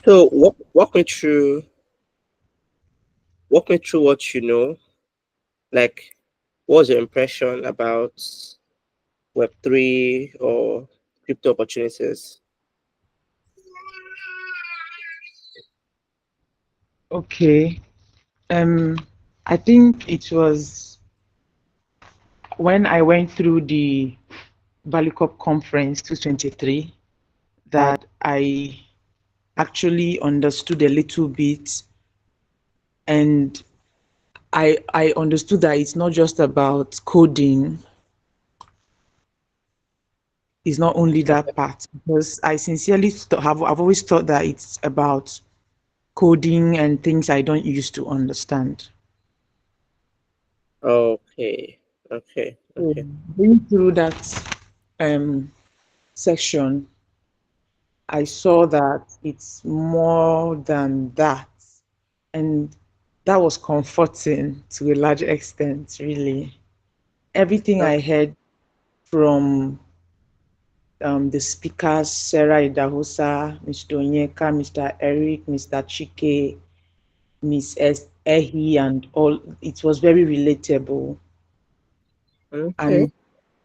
So walk me through what you know. Like, what's your impression about Web3 or crypto opportunities? Okay. Um, I think it was when I went through the Valley Cup Conference 2023 that I actually understood a little bit, and I understood that it's not just about coding, it's not only that part, because I sincerely I've always thought that it's about coding and things I don't used to understand. Okay, okay, So okay, going through that um, section, I saw that it's more than that. And that was comforting to a large extent, really. Everything I okay, heard from the speakers, Sarah Idahosa, Mr. Onyeka, Mr. Eric, Mr. Chike, Miss Ehi, and all, it was very relatable okay, and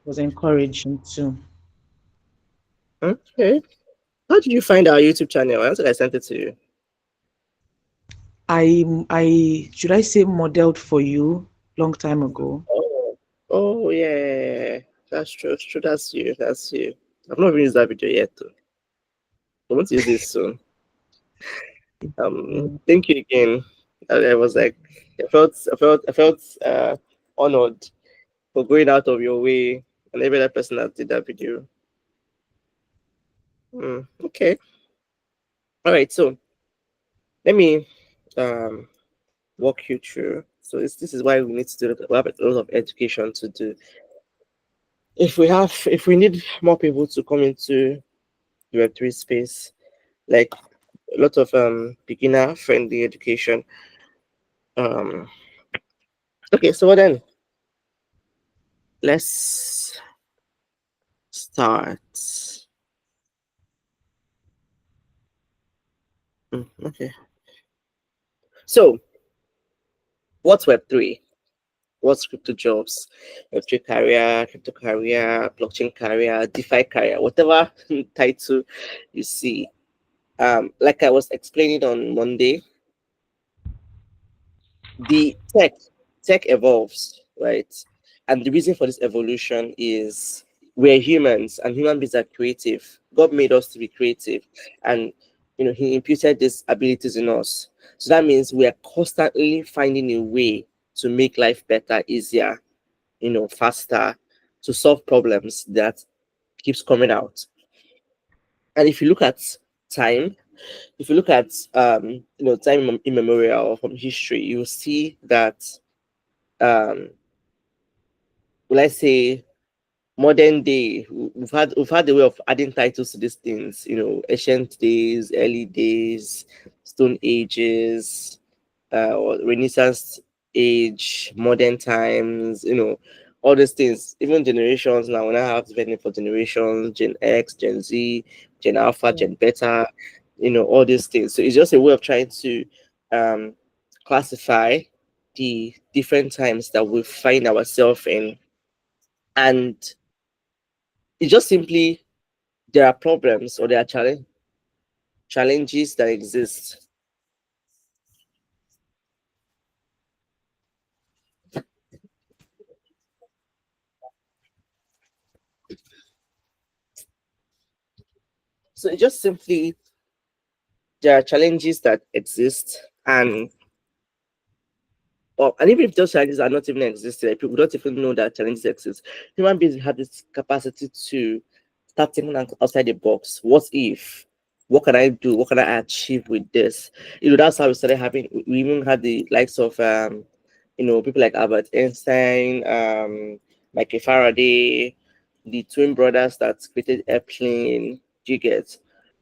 was encouraging too. okay. How did you find our YouTube channel? I think I sent it to you. I should I say modeled for you long time ago. Oh, oh yeah, that's true. That's true. That's you. That's you. I've not even used that video yet, though. I want to use this soon. Thank you again. I was like, I felt honored for going out of your way and every other person that did that video. Okay. All right. So let me um walk you through. So this is why we need to do we have a lot of education to do. If we need more people to come into the Web3 space, like a lot of beginner friendly education. Um okay, so then let's start. Okay. So what's Web3? What's crypto jobs? Crypto career, blockchain career, DeFi career, whatever title you see. Like I was explaining on Monday, the tech evolves, right? And the reason for this evolution is we're humans and human beings are creative. God made us to be creative, and He imputed these abilities in us. So that means we are constantly finding a way to make life better, easier, faster, to solve problems that keeps coming out. And if you look at time, if you look at time immemorial or from history, you will see that um will I say modern day we've had the way of adding titles to these things, ancient days, early days, stone ages, or renaissance age, modern times, all these things, even generations now. When I have depending for generations, Gen X, Gen Z, Gen Alpha, Gen Beta, all these things. So it's just a way of trying to um classify the different times that we find ourselves in. And it's just simply there are problems or there are challenges that exist. So it's just simply there are challenges that exist, and even if those challenges are not even existing, like people don't even know that challenges exist. Human beings have this capacity to start thinking outside the box. What if? What can I do? What can I achieve with this? That's how we started having. We even had the likes of people like Albert Einstein, Michael Faraday, the twin brothers that created airplane. Do you get?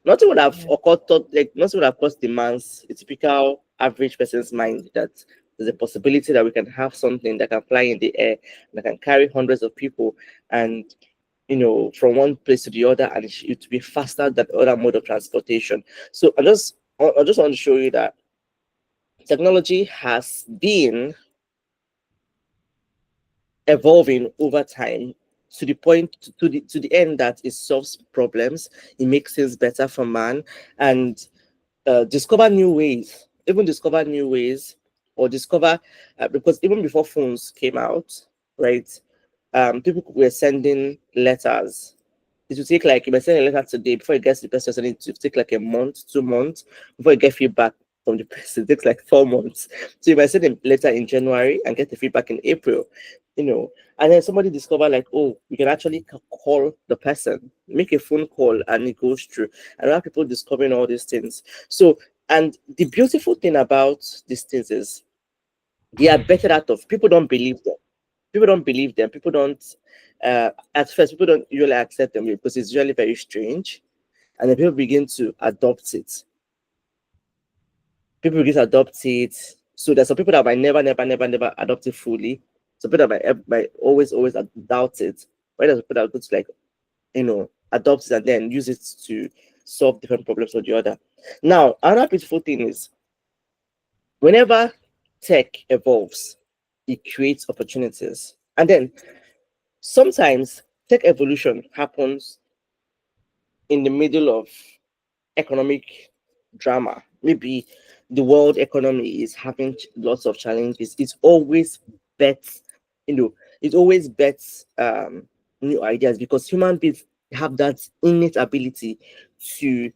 Nothing would have Yeah. occurred, like nothing would have crossed the man's a typical average person's mind that there's a possibility that we can have something that can fly in the air, that can carry hundreds of people, and from one place to the other, and it to be faster than other mode of transportation. So I'm just I just want to show you that technology has been evolving over time to the point to the end that it solves problems, it makes things better for man, and discover new ways, even discover new ways, or discover because even before phones came out, right? People were sending letters. It would take like, if I send a letter today, before it gets to the person, it will take like a month, 2 months before you get feedback from the person. It takes like 4 months. So you might send a letter in January and get the feedback in April, you know. And then somebody discover like, oh, we can actually call the person, make a phone call, and it goes through. And now people discovering all these things. So, and the beautiful thing about these things is they are better out of people don't believe them. People don't believe them. People don't. At first, people don't usually accept them because it's usually very strange, and then people begin to adopt it. People begin to adopt it. So there's some people that might never adopt it fully. Some people that might always doubt it. Why there's people that are going to like adopt it and then use it to solve different problems or the other. Now, another beautiful thing is whenever tech evolves, it creates opportunities. And then sometimes tech evolution happens in the middle of economic drama. Maybe the world economy is having lots of challenges. It's always bets, you know, it always bets new ideas because human beings have that innate ability to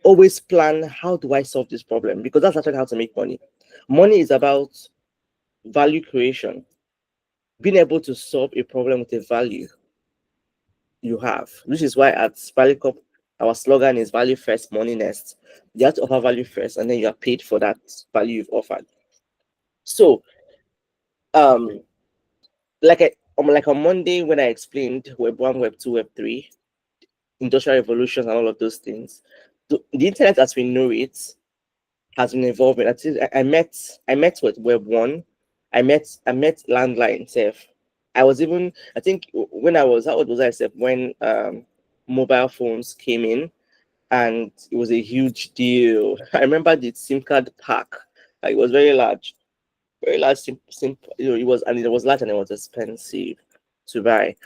always plan, how do I solve this problem? Because that's actually how to make money. Money is about value creation, being able to solve a problem with a value you have, which is why at Valley Cup, our slogan is value first, money next. You have to offer value first, and then you are paid for that value you've offered. So, um, like on Monday when I explained Web 1, Web 2, Web 3, industrial revolutions, and all of those things, the internet as we know it has been evolving. I met with Web 1. I met landline itself. I was even I think when I was how old was I self when mobile phones came in and it was a huge deal. I remember the SIM card pack. Like, it was very large it was, and it was large and it was expensive to buy.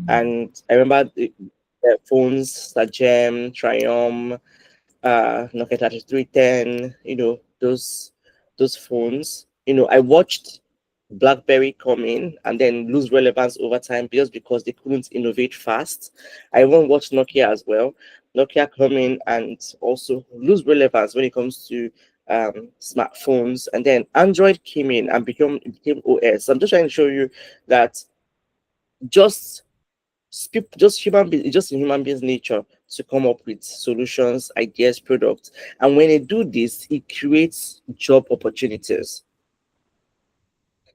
And I remember the phones that Gem, Triumph, Nokia 3310, those phones. I watched BlackBerry come in and then lose relevance over time just because they couldn't innovate fast. I even watched Nokia as well. Nokia come in and also lose relevance when it comes to smartphones. And then Android came in and became OS. I'm just trying to show you that just just it's just in human beings' nature to come up with solutions, ideas, products. And when they do this, it creates job opportunities.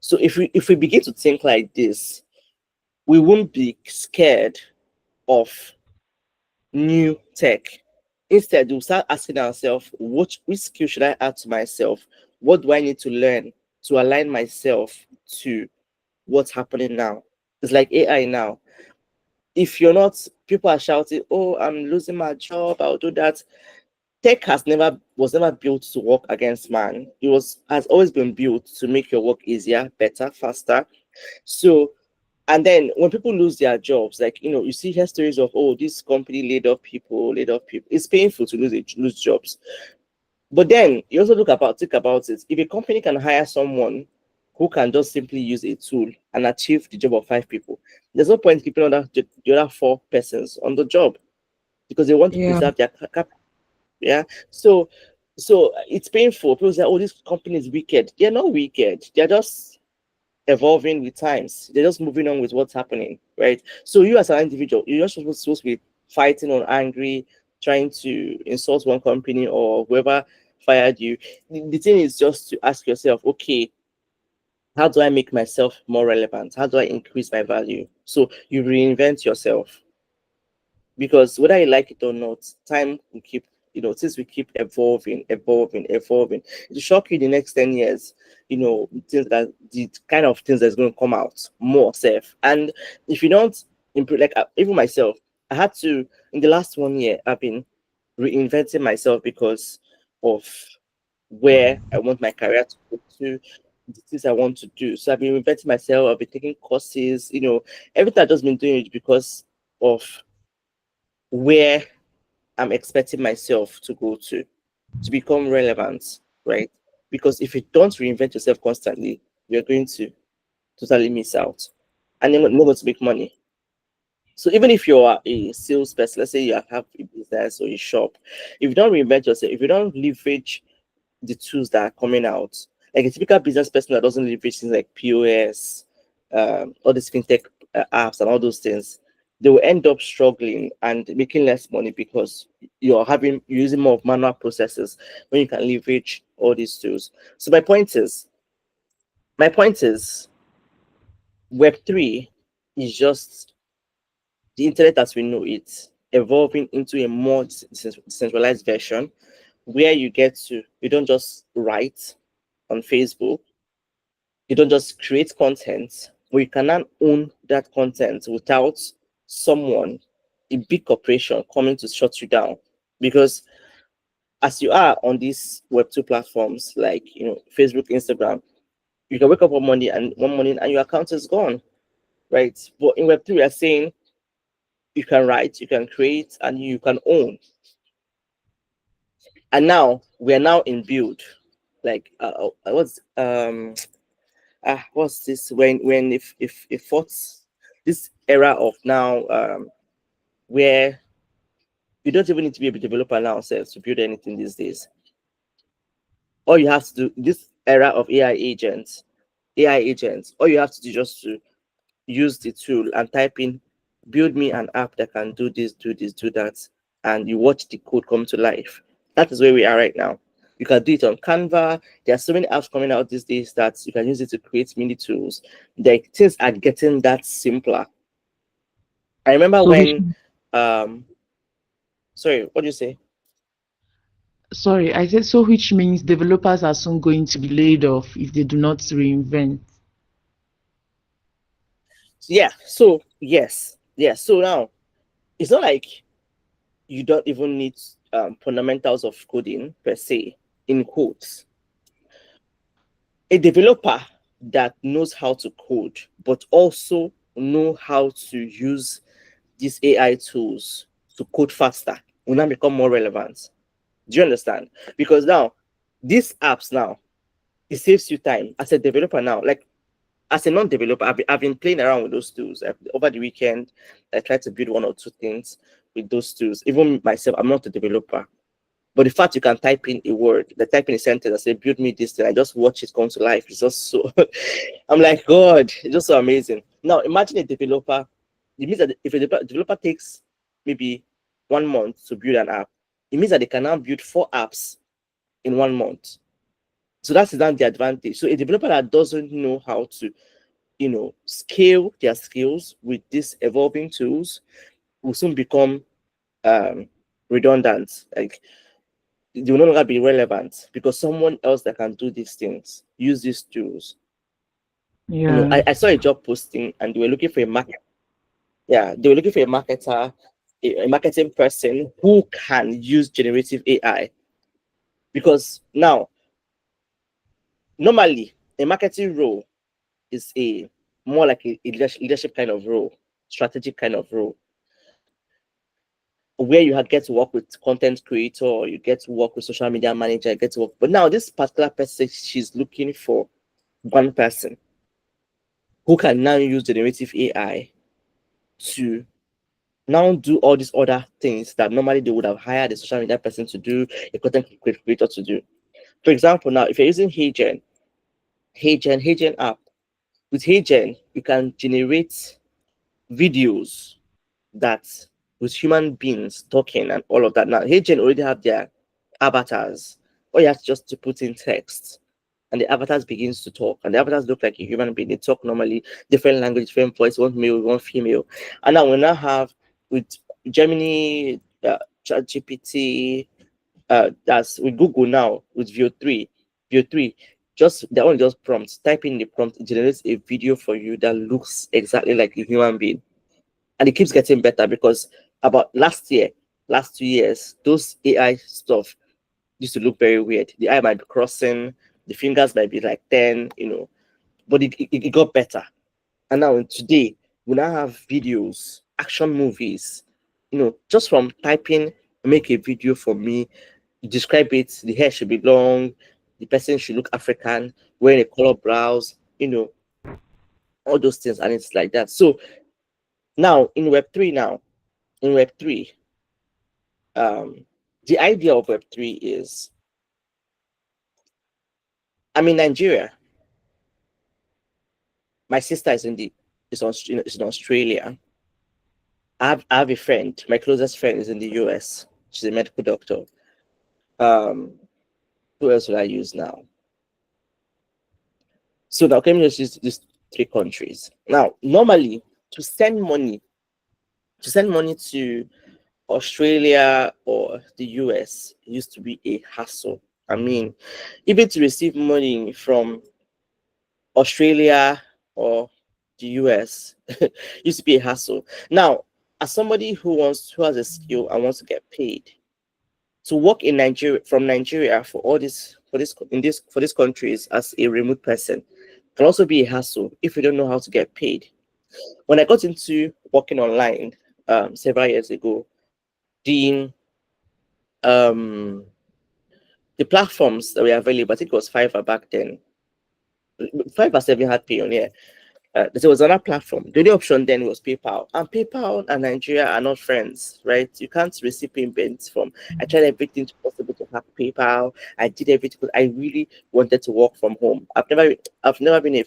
So if we begin to think like this, we won't be scared of new tech. Instead, we'll start asking ourselves, which skill should I add to myself? What do I need to learn to align myself to what's happening now? It's like AI now. If you're not, people are shouting, "Oh, I'm losing my job. I'll do that." Tech was never built to work against man. It has always been built to make your work easier, better, faster. So, and then when people lose their jobs, like you see here stories of, oh, this company laid off people. It's painful to lose jobs. But then you also think about it. If a company can hire someone who can just simply use a tool and achieve the job of 5 people, there's no point keeping the other 4 persons on the job because they want to Yeah. preserve their yeah. So it's painful. People say, oh, this company is wicked. They're not wicked. They're just evolving with times. They're just moving on with what's happening, right? So you as an individual, you're not supposed to be fighting or angry, trying to insult one company or whoever fired you. The thing is just to ask yourself, okay, how do I make myself more relevant? How do I increase my value? So you reinvent yourself, because whether you like it or not, time will keep, since we keep evolving, it will shock you the next 10 years, things that the kind of things that's going to come out more safe. And if you don't improve, like even myself, I had to, in the last one year, I've been reinventing myself because of where I want my career to go to, the things I want to do. So I've been reinventing myself, I've been taking courses, everything I've just been doing it because of where I'm expecting myself to go to become relevant, right? Because if you don't reinvent yourself constantly, you're going to totally miss out and you're not going to make money. So even if you are a salesperson, let's say you have a business or a shop, if you don't reinvent yourself, if you don't leverage the tools that are coming out, like a typical business person that doesn't leverage things like POS, all these fintech apps and all those things, they will end up struggling and making less money because you're using more of manual processes when you can leverage all these tools. So my point is Web3 is just the internet as we know it evolving into a more decentralized version where you don't just write on Facebook, you don't just create content, but you can now own that content without someone, a big corporation, coming to shut you down. Because as you are on these Web2 platforms like Facebook, Instagram, you can wake up one morning and your account is gone, right? But in Web3, we are saying you can write, you can create, and you can own. And now we are now in build. Like what's this when if what's this era of now where you don't even need to be a developer now self to build anything these days. All you have to do this era of AI agents, all you have to do just to use the tool and type in build me an app that can do this, do this, do that, and you watch the code come to life. That is where we are right now. You can do it on Canva. There are so many apps coming out these days that you can use it to create mini tools. The things are getting that simpler. I remember So which, when um sorry, what do you say? sorry, I said, so which means developers are soon going to be laid off if they do not reinvent. Yeah, so yes, yes. So now it's not like you don't even need fundamentals of coding per se, in quotes. A developer that knows how to code but also know how to use these AI tools to code faster will now become more relevant. Do you understand? Because now these apps now it saves you time as a developer now. Like as a non-developer, I've been playing around with those tools over the weekend. I tried to build one or two things with those tools. Even myself, I'm not a developer. But the fact you can type in a word, the type in a sentence, I say, build me this thing, I just watch it come to life. It's just so, I'm like, God, it's just so amazing. Now, imagine a developer. It means that if a developer takes maybe 1 month to build an app, it means that they can now build 4 apps in 1 month. So that's not the advantage. So a developer that doesn't know how to, scale their skills with these evolving tools will soon become um, redundant. Like they will no longer be relevant because someone else that can do these things use these tools. Yeah. I saw a job posting and they were looking for a market. Yeah, they were looking for a marketer, a marketing person who can use generative AI. Because now, normally, a marketing role is a more like a leadership kind of role, strategic kind of role, where you get to work with content creator, you get to work with social media manager, you get to work. But now, this particular person, she's looking for one person who can now use generative AI to now do all these other things that normally they would have hired a social media person to do, a content creator to do. For example, now if you're using HeyGen app, with HeyGen, you can generate videos that with human beings talking and all of that. Now, HeyGen already have their avatars. All you have just to put in text and the avatars begins to talk and the avatars look like a human being. They talk normally, different language, different voice, one male, one female. And now we now have with Gemini, ChatGPT, that's with Google now with View 3, just that one just prompts. Type in the prompt, it generates a video for you that looks exactly like a human being. And it keeps getting better because about last 2 years, those AI stuff used to look very weird. The eye might be crossing, the fingers might be like 10, but it got better. And now today, we now have videos, action movies, just from typing, make a video for me, describe it, the hair should be long, the person should look African, wearing a color blouse, all those things, and it's like that. So now in Web3, the idea of Web3 is, I'm in Nigeria. My sister is in Australia. I have a friend. My closest friend is in the US. She's a medical doctor. Um, who else will I use now? So now can we just use these three countries. Now, normally to send money to Australia or the US used to be a hassle. I mean, even to receive money from Australia or the US used to be a hassle. Now, as somebody who has a skill and wants to get paid to work in Nigeria, from Nigeria, for these countries as a remote person can also be a hassle if you don't know how to get paid. When I got into working online several years ago, the um the platforms that were available, I think it was Fiverr back then. Fiverr 7 had Payoneer. There was another platform. The only option then was PayPal, and PayPal and Nigeria are not friends, right? You can't receive payments from. I tried everything possible to have PayPal. I did everything because I really wanted to work from home. I've never been a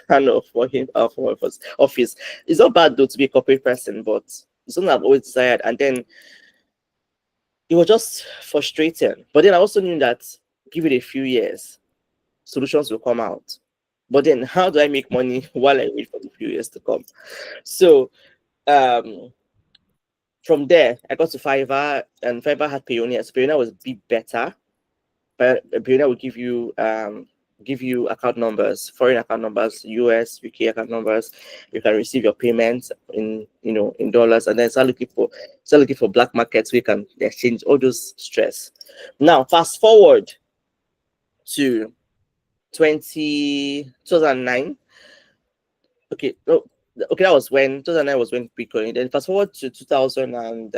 fan of working from office. It's not bad though to be a corporate person, but it's something I've always desired. And then it was just frustrating. But then I also knew that give it a few years, solutions will come out. But then how do I make money while I wait for the few years to come? So um from there I got to Fiverr, and Fiverr had Payoneer. So Payoneer was a bit better, but Payoneer will give you account numbers, foreign account numbers, US, UK account numbers. You can receive your payments in dollars, and then start looking for black markets where you can exchange all those stress. Now fast forward to 2009. Okay, no, okay, that was when 2009 was when Bitcoin. Then fast forward to 2000 and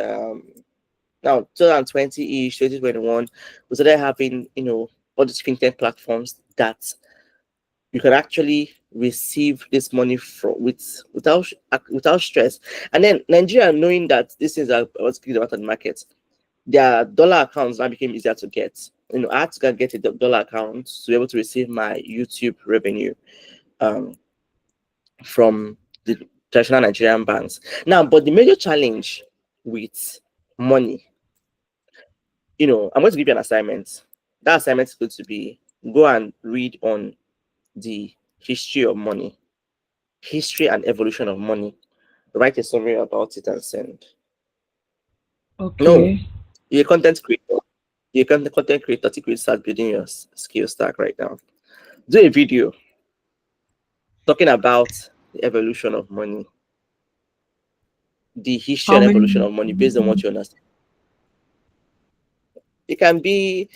now 2020-ish, 2021, we started having all these fintech platforms that you can actually receive this money from without stress. And then Nigeria, knowing that these things are what's good about the market, their dollar accounts now became easier to get. I had to go get a dollar account to be able to receive my YouTube revenue from the traditional Nigerian banks. Now, but the major challenge with money, I'm going to give you an assignment. That assignment is going to be go and read on the history of money, history and evolution of money. Write a summary about it and send. No, Okay. you're a content creator. You're a content creator. I think we start building your skill stack right now. Do a video talking about the evolution of money, the history How and evolution many? of money based on what you understand. It can be.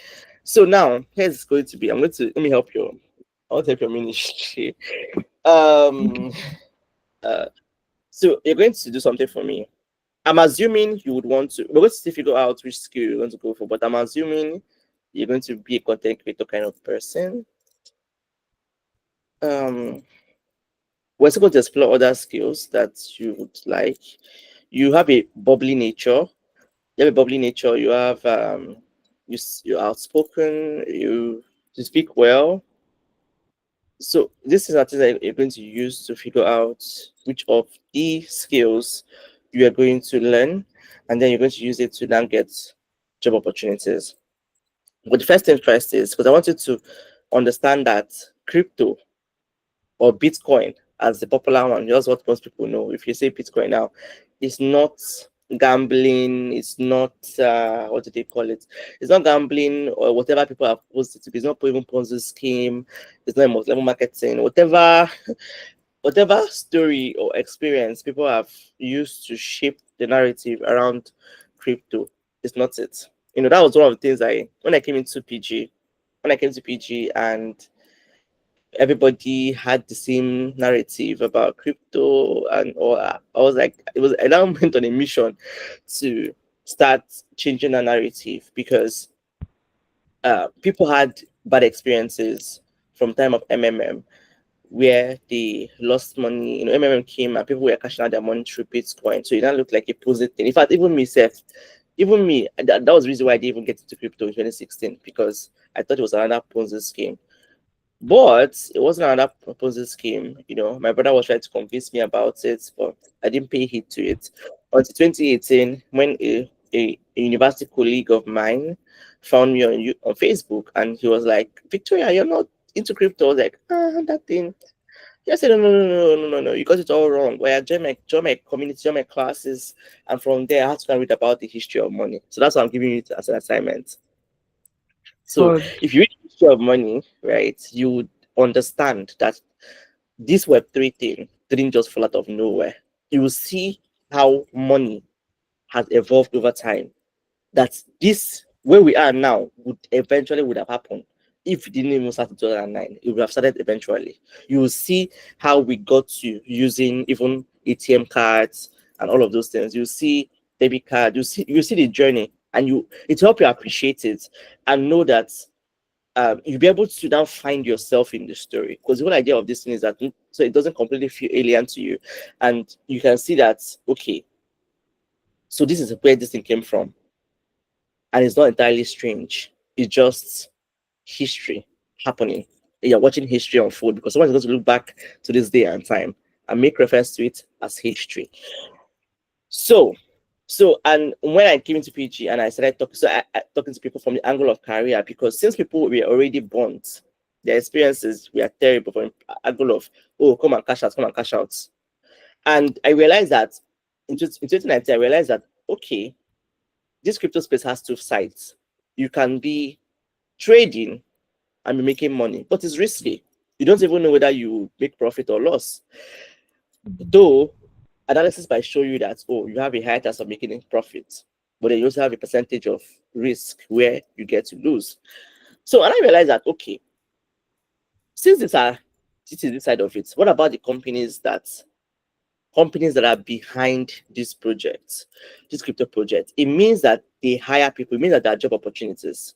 So now here's going to be. Let me help you. I want to help your ministry. Okay. Um. So you're going to do something for me. I'm assuming you would want to. We're going to still figure out which skill you're going to go for, but I'm assuming you're going to be a content creator kind of person. We're still going to explore other skills that you would like. You have a bubbly nature. You have a bubbly nature. You have you're outspoken. You speak well. So this is a thing that you're going to use to figure out which of the skills you are going to learn, and then you're going to use it to now get job opportunities. But the first thing first is because I want you to understand that crypto or Bitcoin, as the popular one, just what most people know. If you say Bitcoin now, it's not gambling, it's not what do they call it? It's not gambling or whatever people have posted to be. It's not even Ponzi scheme, it's not multi-level marketing, whatever story or experience people have used to shape the narrative around crypto is not it. That was one of the things when I came into PG, and everybody had the same narrative about crypto and all. I was like, I now went on a mission to start changing the narrative because people had bad experiences from time of MMM where they lost money. MMM came and people were cashing out their money through Bitcoin. So it now looked like a positive thing. In fact, even me, that was the reason why I didn't even get into crypto in 2016 because I thought it was another Ponzi scheme. But it wasn't another Ponzi scheme. My brother was trying to convince me about it, but I didn't pay heed to it until 2018 when a university colleague of mine found me on Facebook and he was like, Victoria, you're not into crypto. I was like, that thing. I said, no, no, no, no, no, no, no, you got it all wrong. Well, I joined my community, joined my classes, and from there I had to go and read about the history of money. So that's what I'm giving you as an assignment. So Good. if you read the history of money, right, you would understand that this Web3 thing didn't just fall out of nowhere. You will see how money has evolved over time. That this where we are now would have happened if it didn't even start in 2009. It would have started eventually. You will see how we got to using even ATM cards and all of those things. You see debit card. You see the journey, and it help you appreciate it and know that you'll be able to now find yourself in the story. Because the whole idea of this thing is that so it doesn't completely feel alien to you, and you can see that okay, so this is where this thing came from, and it's not entirely strange. It's just history happening. You're watching history unfold because someone's going to look back to this day and time and make reference to it as history. So, and when I came into PG and I started talking, talking to people from the angle of career, because since people were already burnt, their experiences were terrible from the angle of, oh, come and cash out, come and cash out. And I realized that in 2019, I realized that, okay, this crypto space has two sides. You can be trading and be making money, but it's risky. You don't even know whether you make profit or loss. Though analysis might show you that you have a high chance of making a profit, but then you also have a percentage of risk where you get to lose. So and I realized that okay, since this is this side of it, what about the companies that are behind this project, this crypto project? It means that they hire people. It means that there are job opportunities.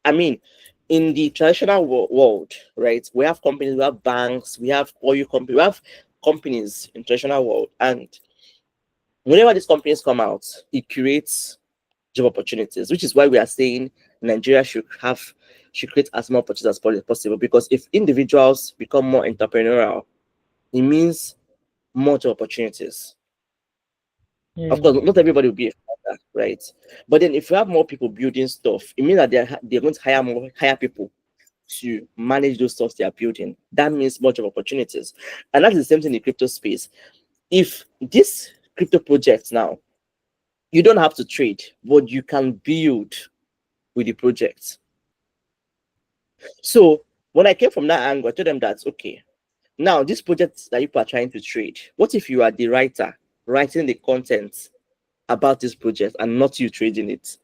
I mean, in the traditional world, right? We have companies, we have banks, we have oil companies, we have companies in traditional world, and whenever these companies come out, it creates job opportunities, which is why we are saying Nigeria should create as more opportunities as possible. Because if individuals become more entrepreneurial, it means more job opportunities. Of Yeah. course, not everybody will be a founder, right? But then if you have more people building stuff, it means that they're going to hire people to manage those stuff they are building. That means much of opportunities. And that's the same thing in the crypto space. If this crypto project now, you don't have to trade, but you can build with the project. So when I came from that angle, I told them that okay, now this project that you are trying to trade, what if you are the writer writing the content about this project and not you trading it?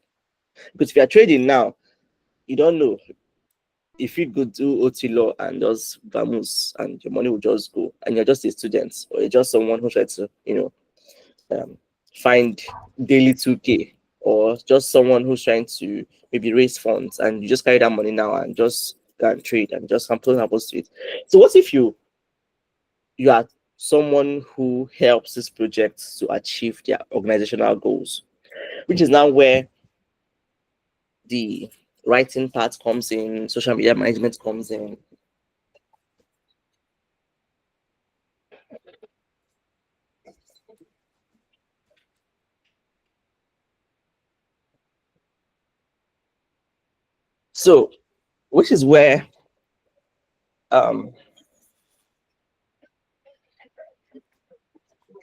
Because if you are trading now, you don't know if you go do OT law and just vamoose and your money will just go, and you're just a student or you're just someone who tries to, find daily 2K, or just someone who's trying to maybe raise funds and you just carry that money now and just go and trade and just something happens to it. So what if you are someone who helps this project to achieve their organizational goals, which is now where the writing part comes in, social media management comes in. So, which is where um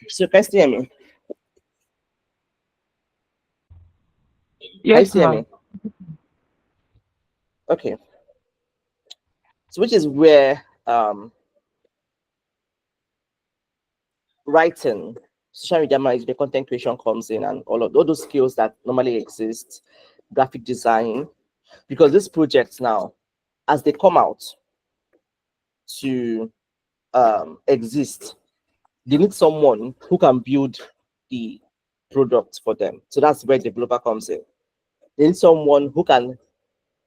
so can you still hear me? Can you Yes, still hear ma'am. me? Okay. So which is where writing, social media management, content creation comes in, and all those skills that normally exist graphic design, because these projects now, as they come out to exist, they need someone who can build the product for them. So that's where developer comes in. They need someone who can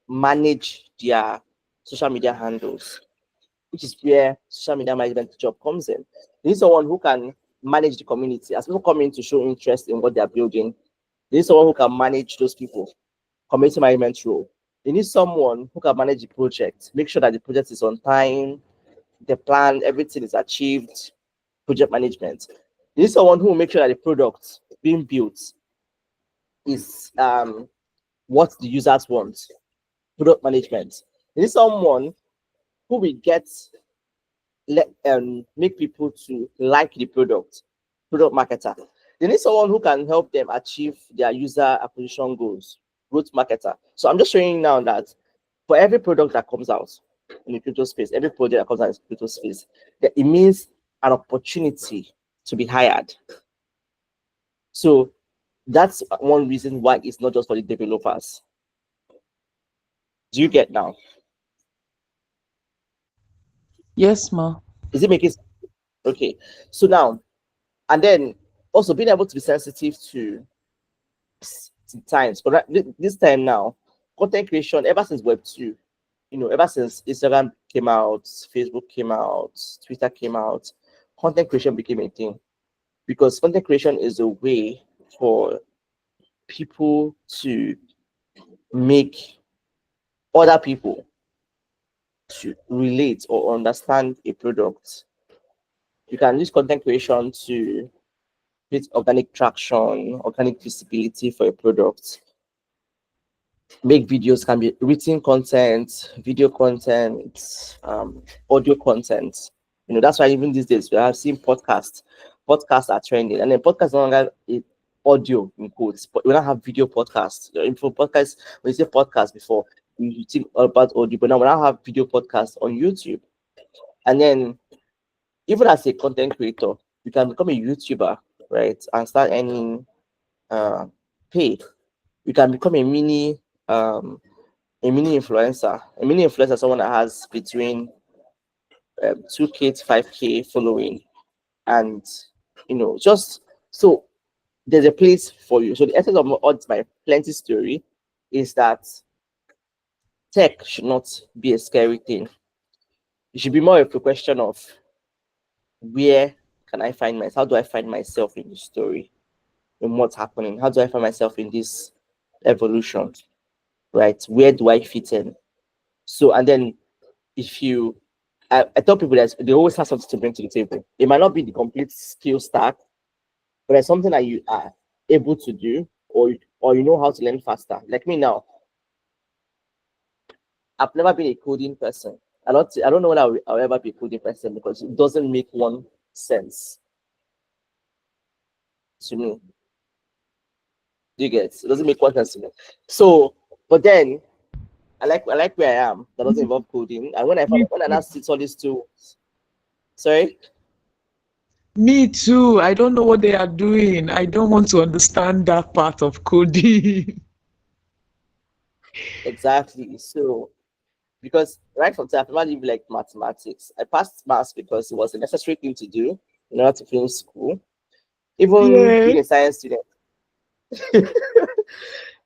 manage their social media handles, which is where social media management job comes in. They need someone who can manage the community. As people come in to show interest in what they're building, they need someone who can manage those people, community management role. They need someone who can manage the project, make sure that the project is on time, the plan, everything is achieved, project management. They need someone who will make sure that the product being built is what the users want, product management. They need someone who will get make people to like the product marketer. They need someone who can help them achieve their user acquisition goals, growth marketer. So I'm just showing you now that for every product that comes out in the crypto space, every project that comes out in the crypto space, that it means an opportunity to be hired. So that's one reason why it's not just for the developers. Do you get now? Yes, ma. Is it making sense? Okay? So now, and then also being able to be sensitive to times. But this time now, content creation ever since Web2, ever since Instagram came out, Facebook came out, Twitter came out, content creation became a thing, because content creation is a way for people to make other people to relate or understand a product. You can use content creation to create organic traction, organic visibility for a product. Make videos, can be written content, video content, audio content. That's why even these days we have seen podcasts. Podcasts are trending, and then podcasts no longer audio in quotes, but we don't have video podcasts. For podcasts, when you say podcast before, you think about audio, but now we now have video podcasts on YouTube. And then even as a content creator, you can become a YouTuber, right, and start earning pay. You can become a mini influencer. A mini influencer is someone that has between 2K to 5K following, and just so there's a place for you. So the essence of my plenty story is that tech should not be a scary thing. It should be more of a question of where can I find myself? How do I find myself in the story? In what's happening? How do I find myself in this evolution? Right? Where do I fit in? So, and then if you, I tell people that they always have something to bring to the table. It might not be the complete skill stack, but it's something that you are able to do, or you know how to learn faster. Like me now, I've never been a coding person. I don't know when I'll ever be a coding person, because it doesn't make one sense to me. Do you get? It doesn't make one sense to me. So, but then I like where I am. That doesn't involve coding. And when I now see all these tools, sorry. Me too. I don't know what they are doing. I don't want to understand that part of coding. Exactly. So, because right from time, I never like mathematics. I passed maths because it was a necessary thing to do in order to finish school. Even Yeah. being a science student,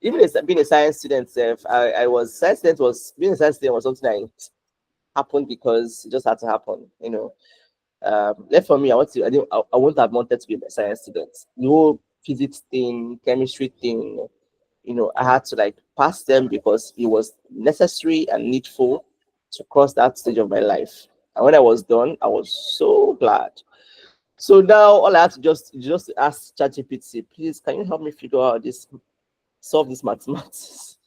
being a science student, I was science student was being a science student was something that happened because it just had to happen. Left for me, I wouldn't have wanted to be a science student. The whole physics thing, chemistry thing, I had to like pass them because it was necessary and needful to cross that stage of my life. And when I was done, I was so glad. So now all I have to just ask ChatGPT, please, can you help me figure out this, solve this mathematics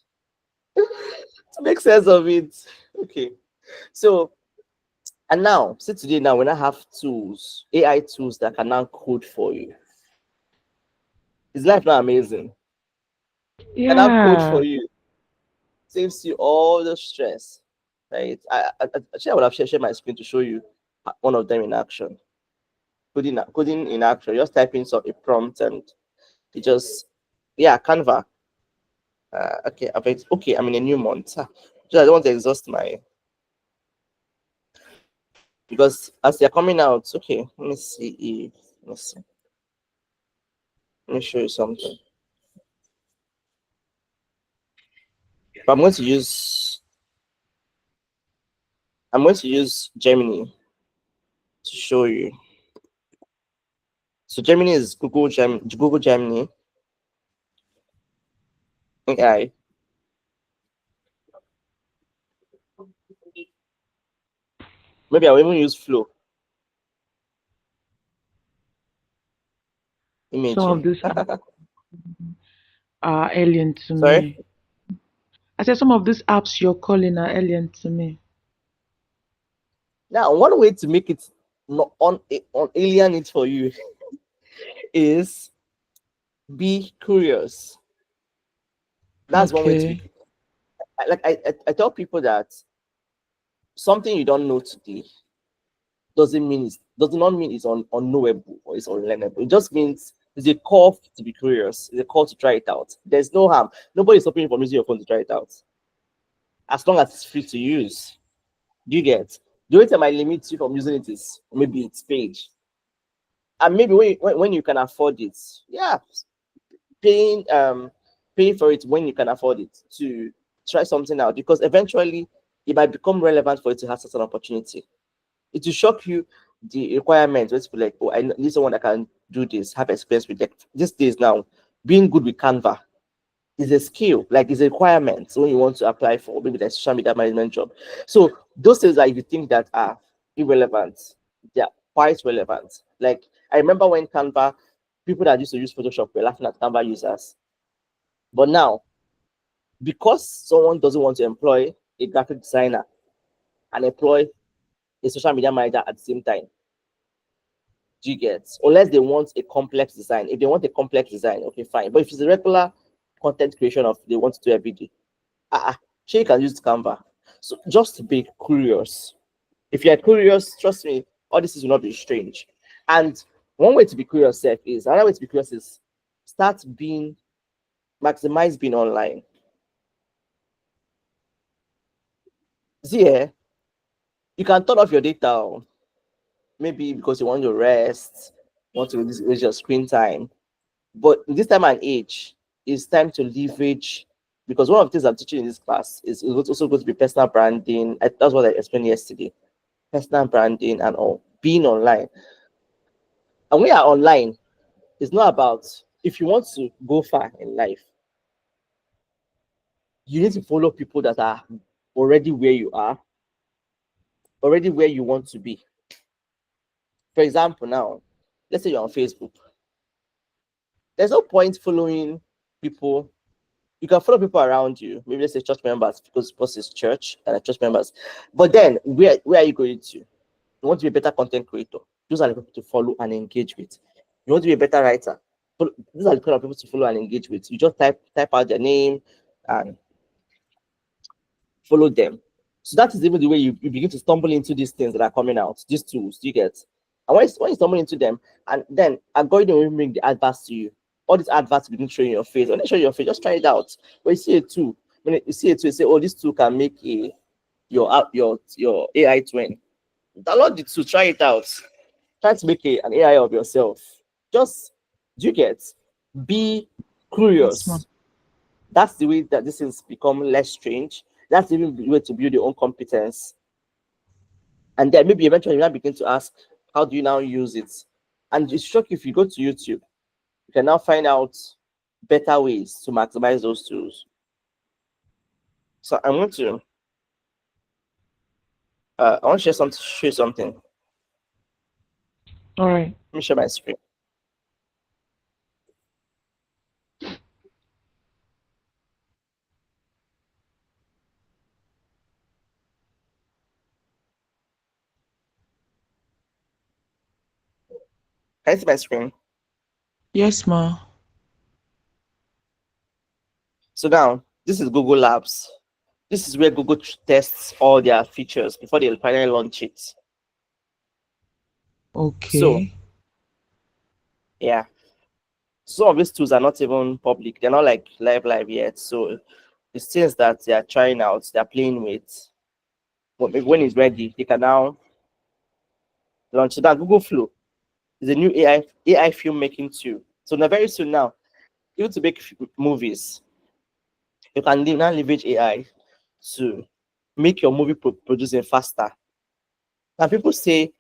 to make sense of it? Okay. So, and now, see today now when I have tools, AI tools that can now code for you. Is life not amazing? Can now code Yeah. for you, saves you all the stress, right? Actually, I would have shared my screen to show you one of them in action. Coding in action, just type in a prompt and it just, yeah, Canva. Okay, okay, I'm in a new month. So I don't want to exhaust my, because as they're coming out, okay, let me see if, let me show you something. But I'm going to use Gemini to show you. So Gemini is Google Gemini AI. Maybe I'll even use Flow Some of imaging. these are alien to Sorry. me. I said some of these apps you're calling are alien to me. Now, one way to make it not on alien it for you is be curious. That's one way to be. Okay. I tell people that something you don't know today does not mean it's unknowable or it's unlearnable. It just means it's a call to be curious. It's a call to try it out. There's no harm. Nobody's stopping you from using your phone to try it out, as long as it's free to use. Do you get? The only time I limit you from using it is maybe it's page, and maybe when you can afford it, yeah, paying pay for it when you can afford it to try something out, because eventually it might become relevant for you to have such an opportunity. It will shock you the requirements. Let's be like, oh, I need someone that can do this, have experience with that. These days now, being good with Canva is a skill, like it's a requirement when you want to apply for maybe the social media management job. So those things that you think that are irrelevant, they are quite relevant. Like I remember when Canva, people that used to use Photoshop were laughing at Canva users. But now, because someone doesn't want to employ a graphic designer and employ a social media manager at the same time, do you get? Unless they want a complex design. If they want a complex design, okay, fine. But if it's a regular content creation of they want to do every day, sure you can use Canva. So just be curious. If you're curious, trust me, all this will not be strange. And one way to be curious is another way to be curious is start being maximize being online. See, you can turn off your data, maybe because you want to rest, want to reduce your screen time. But in this time and age, it's time to leverage, because one of the things I'm teaching in this class is also going to be personal branding. That's what I explained yesterday. Personal branding and all, being online. And when you're online, it's not about, if you want to go far in life, you need to follow people that are already where you are, already where you want to be. For example, now, let's say you're on Facebook. There's no point following people. You can follow people around you, maybe let's say church members, because it's church and church members. But then where are you going to? You want to be a better content creator. Those are the people to follow and engage with. You want to be a better writer. These are the kind of people to follow and engage with. You just type out their name and follow them. So that is even the way you begin to stumble into these things that are coming out, these tools, you get. And when you stumble into them, and then algorithm will bring the adverts to you. All these adverts begin showing your face. When they show your face, just try it out. When you see a tool, you say, oh, this tool can make your AI twin. Download the tool, try it out. Try to make an AI of yourself. Just, do you get? Be Yes, ma'am. curious. That's the way that this things become less strange. That's even the way to build your own competence. And then maybe eventually you now begin to ask, how do you now use it? And it's shock if you go to YouTube, you can now find out better ways to maximize those tools. So I'm going to I want to show you something. All right. Let me share my screen. Can you see my screen? Yes, ma'am. So now this is Google Labs. This is where Google tests all their features before they finally launch it. So Okay. yeah. Some of these tools are not even public. They're not like live yet. So it's things that they are trying out, they're playing with. But maybe when it's ready, they can now launch it. Now Google Flow is a new AI filmmaking tool. So now very soon now, even to make movies, you can now leverage AI to make your movie producing faster. Now people say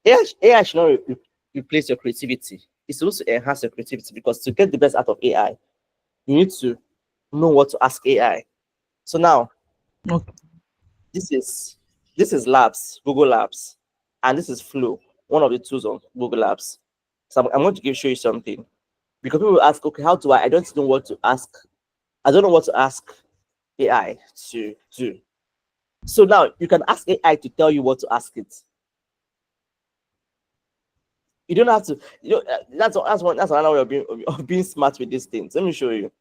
AI should not replace your creativity. It's supposed to enhance your creativity, because to get the best out of AI, you need to know what to ask AI. So now Okay. this is this is Labs, Google Labs, and this is Flow, one of the tools on Google Labs. So I'm going to show you something, because people will ask, okay, how do I don't know what to ask. I don't know what to ask AI to do. So now you can ask AI to tell you what to ask it. You don't have to. You know, that's another way of being smart with these things. Let me show you.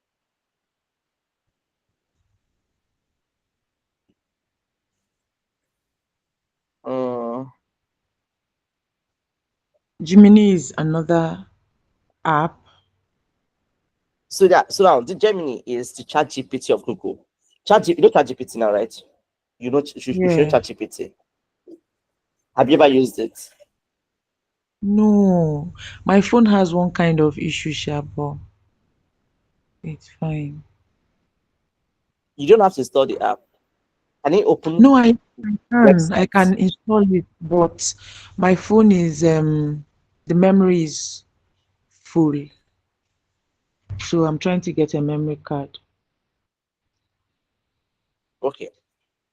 Uh, Gemini is another app. so now the Gemini is the Chat GPT of Google. You know Chat GPT now, right? You should Yeah. Chat GPT. Have you ever used it? No, my phone has one kind of issue, sha, but it's fine. You don't have to install the app. And then open No, I can websites. install it, but my phone is the memory is full, so I'm trying to get a memory card. Okay.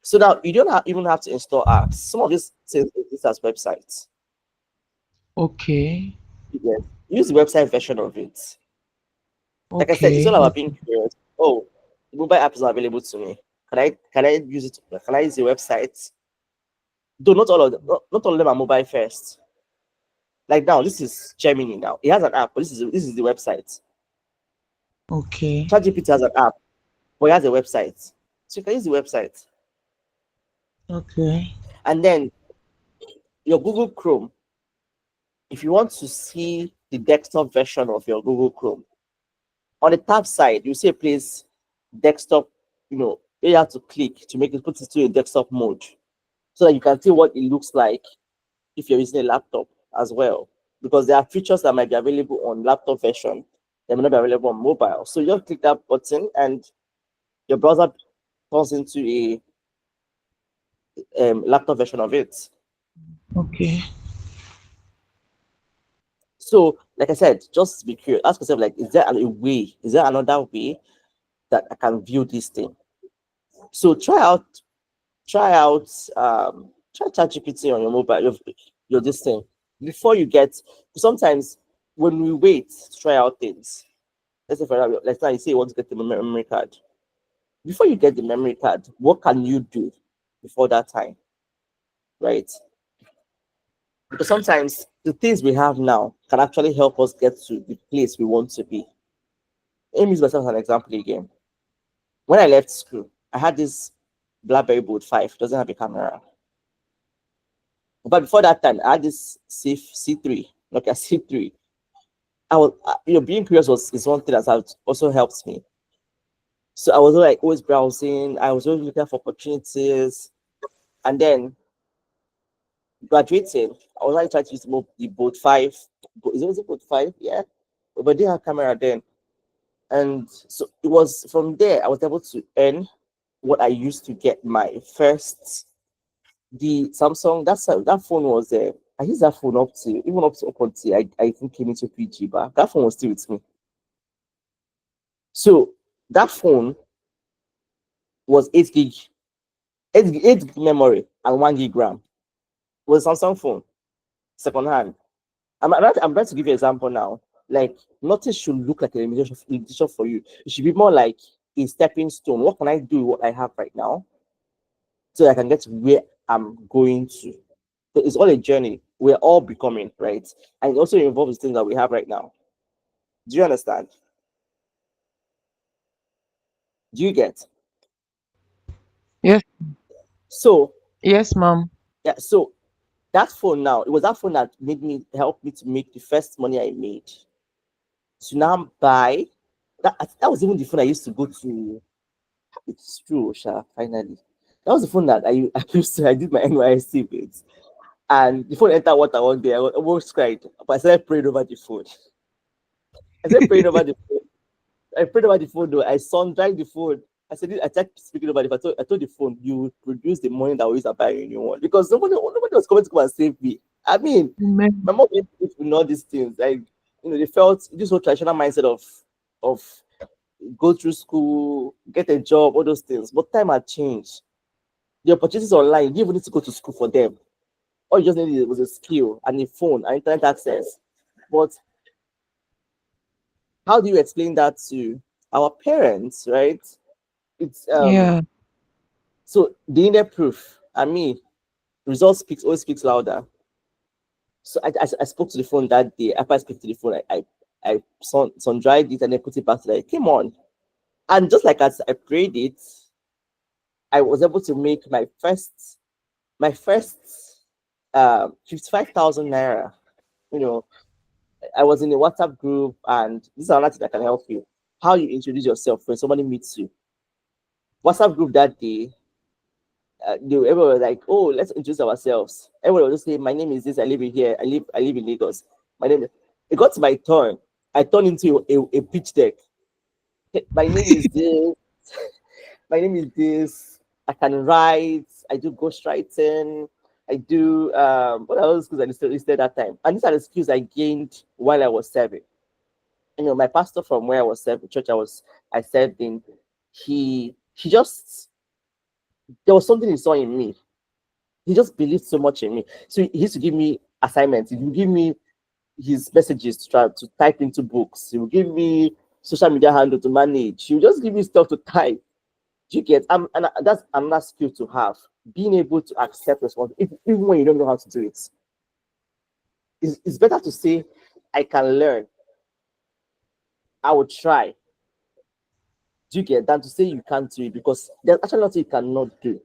So now you don't even have to install apps. Some of these things exist as websites. Okay, Yes. Use the website version of it. Like I said, it's all okay, about being okay, curious. Oh, the mobile app is not available to me. Can I use it? Can I use the website? Though not all of them, not all of them are mobile first. Like now, this is Gemini now. It has an app, but this is the website. okay, ChatGPT has an app, but it has a website. So you can use the website. okay, And then your Google Chrome, if you want to see the desktop version of your Google Chrome, on the tab side, you see a place desktop, you have to click to make it put it to a desktop mode, so that you can see what it looks like if you're using a laptop as well. Because there are features that might be available on laptop version, they may not be available on mobile. So you just click that button and your browser turns into a laptop version of it. okay. So, like I said, just be curious. Ask yourself, like, is there another way that I can view this thing? So try out try ChatGPT on your mobile, your this thing, before you get. Sometimes when we wait to try out things, let's say for example, let's say you say you want to get the memory card. Before you get the memory card, what can you do before that time, right? Because sometimes the things we have now can actually help us get to the place we want to be. Let me use myself as an example again. When I left school, I had this BlackBerry Bold 5, doesn't have a camera. But before that time, I had this Safe C3, like a C3. I was, being curious is one thing that has also helped me. So I was like always browsing. I was always looking for opportunities. And then graduating, I was like trying to use the Boat 5. Is it was it Boat 5? Yeah. But I didn't have camera then. And so it was from there I was able to earn what I used to get my first. The Samsung, that phone was I used that phone up until I think came into PG, but that phone was still with me. So that phone was 8 gig memory and 1 gig RAM. It was a Samsung phone, second hand. I'm about to give you an example now. Like nothing should look like a limitation for you. It should be more like a stepping stone. What can I do with what I have right now so that I can get to where I'm going to? So it's all a journey. We're all becoming, right? And it also involves things that we have right now. Do you understand? Do you get? Yes, So yes, ma'am. yeah, so that phone now, it was that phone that helped me to make the first money I made. to now buy that was even the phone I used to go to. It's true, Sha, finally. That was the phone that I used to I did my NYSC with. And the phone entered water one day. I almost cried. But I started praying over the phone. I started praying over the phone. I prayed over the phone though. I sun dried the phone. I said, I tried speaking about it. I told the phone, you will produce the money that we use to buy a new one. Because nobody was coming to come and save me. I mean, Amen. my mom didn't know these things. Like, they felt this whole traditional mindset of go through school, get a job, all those things. But time had changed. The opportunities online, you didn't even need to go to school for them. All you just needed was a skill and a phone and internet access. But how do you explain that to our parents, right? It's Yeah. so they needed proof. And me, results always speaks louder. So I spoke to the phone that day. After I spoke to the phone, I sun dried it and then put it back to like, come on. And just like as I prayed it, I was able to make my first 55,000 naira. You know, I was in a WhatsApp group, and this is another thing that can help you. How you introduce yourself when somebody meets you. WhatsApp group that day, everyone was like, "Oh, let's introduce ourselves." Everyone was just saying, "My name is this. I live in here. I live in Lagos. My name." It got to my turn. I turned into a pitch deck. My name is this. My name is this. I can write. I do ghostwriting. I do what else skills I listed that time. And these are the skills I gained while I was serving. My pastor from where I was serving, church I served in, he just there was something he saw in me. He just believed so much in me. So he used to give me assignments. He would give me his messages to try to type into books. He would give me social media handle to manage. He would just give me stuff to type. Do you get? And that's another skill to have. Being able to accept responsibility, even when you don't know how to do it. It's better to say, I can learn. I will try. Do you get? Than to say you can't do it, because there's actually nothing you cannot do.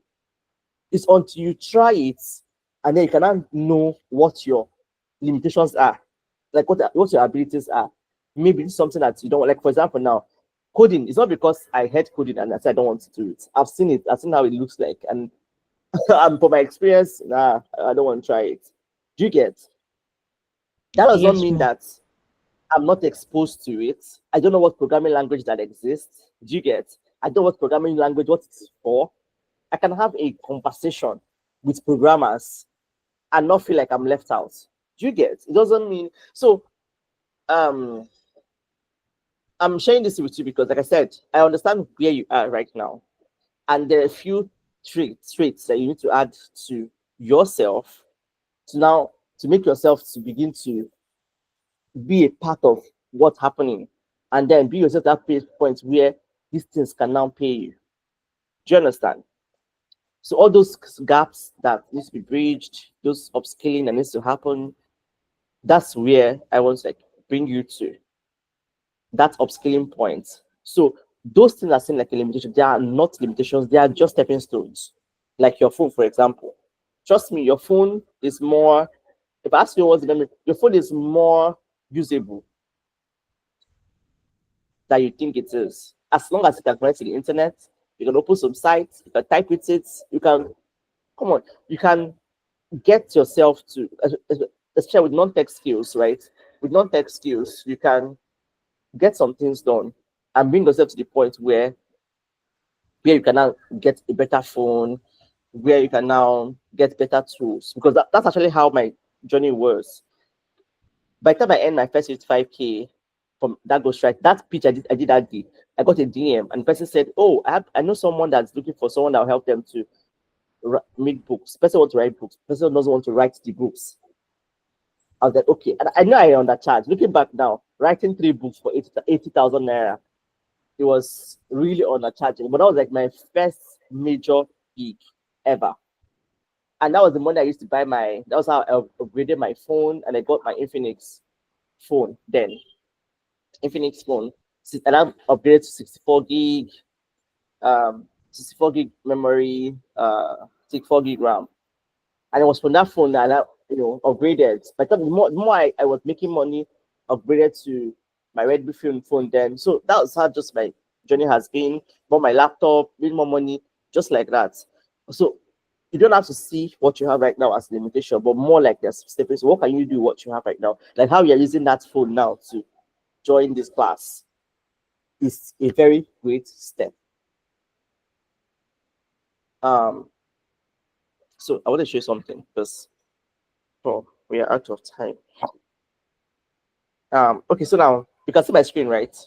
It's until you try it, and then you cannot know what your limitations are, like what your abilities are. Maybe it's something that you don't like. For example, now coding. It's not because I hate coding and I said I don't want to do it. I've seen it. I've seen how it looks like, and and from my experience, nah, I don't want to try it. Do you get? That does not Yes, mean ma'am. that I'm not exposed to it. I don't know what programming language that exists. Do you get? I don't know what programming language, what it's for. I can have a conversation with programmers and not feel like I'm left out. Do you get? It doesn't mean so. Um, I'm sharing this with you because, like I said, I understand where you are right now, and there are a few traits that you need to add to yourself to now to make yourself to begin to be a part of what's happening, and then be yourself at that point where these things can now pay you. Do you understand? So all those gaps that needs to be bridged, those upskilling that needs to happen, that's where I want to like bring you to that upskilling point. So those things that seem like a limitation, they are not limitations, they are just stepping stones. Like your phone, for example. Trust me, your phone is more, if I ask you what's the memory, your phone is more usable than you think it is. As long as you can connect to the internet, you can open some sites, you can type with it, you can come on, you can get yourself to, especially with non-tech skills, right? With non-tech skills, you can get some things done and bring yourself to the point where you can now get a better phone, where you can now get better tools. Because that's actually how my journey was. By the time I end my first 55K from that goes right, that pitch I did that day, I got a DM and the person said, "Oh, I know someone that's looking for someone that will help them to make books. Person wants to write books. Person doesn't want to write the books." I was like, okay. And I know I undercharged. Looking back now, writing 3 books for 80,000 naira, it was really undercharging. But that was like my first major gig ever. And that was the money I used to buy that was how I upgraded my phone, and I got my Infinix phone then. Infinix phone. And I upgraded to 64 gig, 64 gig memory, 64 gig RAM. And it was from that phone that I upgraded. But the more I was making money, upgraded to my Redmi phone then. So that was how just my journey has been. Bought my laptop, made more money, just like that. So you don't have to see what you have right now as limitation, but more like there's stepping. So what can you do what you have right now? Like how you're using that phone now to join this class is a very great step. Um, so I want to show you something because we are out of time. Okay, so now you can see my screen, right?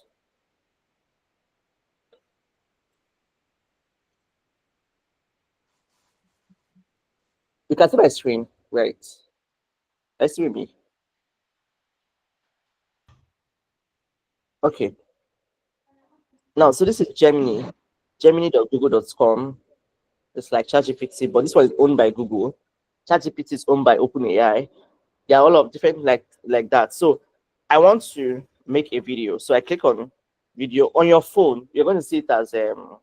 You can see my screen, right? Let's see me. Okay. Now, so this is Gemini, gemini.google.com. It's like ChatGPT, but this one is owned by Google. ChatGPT is owned by OpenAI. They are all of different like that. So I want to make a video. So I click on video on your phone. You're going to see it as so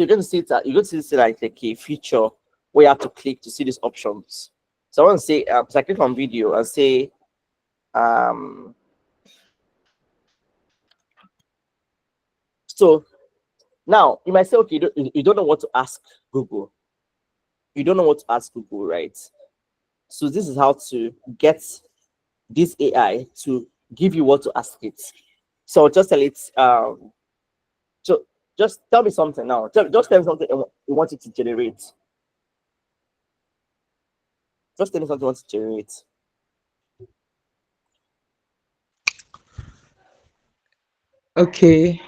you're going to see it you're going to see it like a feature where you have to click to see these options. So I want to say so I click on video and say so now you might say, okay, you don't know what to ask Google. You don't know what to ask Google, right? So this is how to get this AI to give you what to ask it. So just tell it, so just tell me something now. Just tell me something you want it to generate. Just tell me something you want to generate. Okay.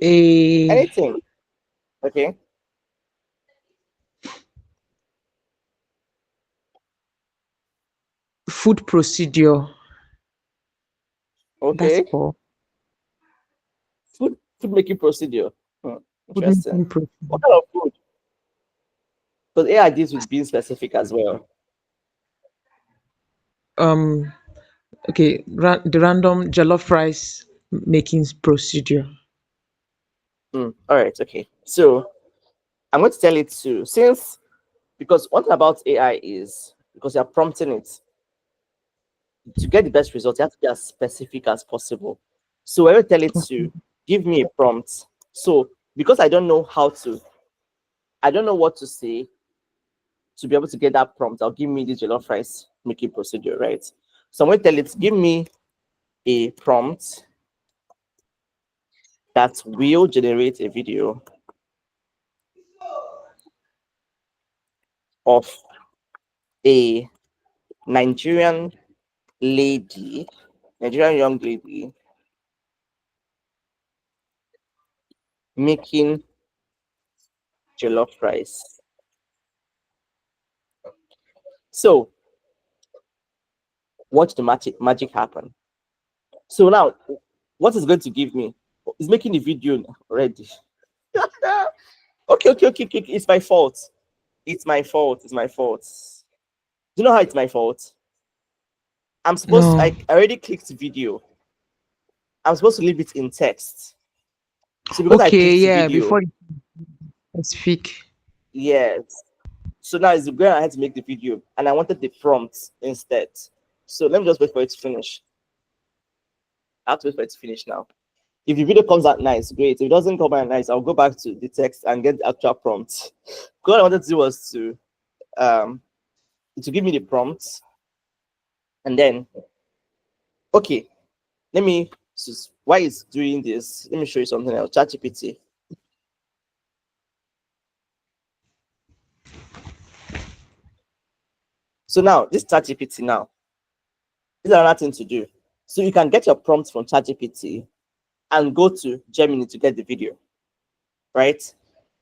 A Anything. Okay. food procedure. That's Okay. all. Food making procedure. Food Interesting. making procedure. What kind of food? Because AI deals with being specific as well. Um. Okay. The random jollof rice making procedure. All right. Okay. So I'm going to tell it to since because one thing about AI is because you're prompting it to get the best results, you have to be as specific as possible. So I will tell it to give me a prompt. So because I don't know what to say to be able to get that prompt, I'll give me the jollof rice making procedure, right? So I'm going to tell it, give me a prompt that will generate a video of a Nigerian lady, Nigerian young lady making jollof rice. So watch the magic happen. So now, what is going to give me? It's making the video already. Okay. It's my fault. It's my fault. It's my fault. Do you know how it's my fault? No. I already clicked video. I'm supposed to leave it in text. So because I Okay. clicked Yeah. video, Before you speak. yes. So now it's going ahead to make the video, and I wanted the prompt instead. So let me just wait for it to finish. I have to wait for it to finish now. If the video comes out nice, great. If it doesn't come out nice, I'll go back to the text and get the actual prompt. What I wanted to do was to give me the prompts, and then okay, let me why it's doing this. Let me show you something else. ChatGPT. So now this ChatGPT now, this is another thing to do. So you can get your prompts from ChatGPT and go to Gemini to get the video, right?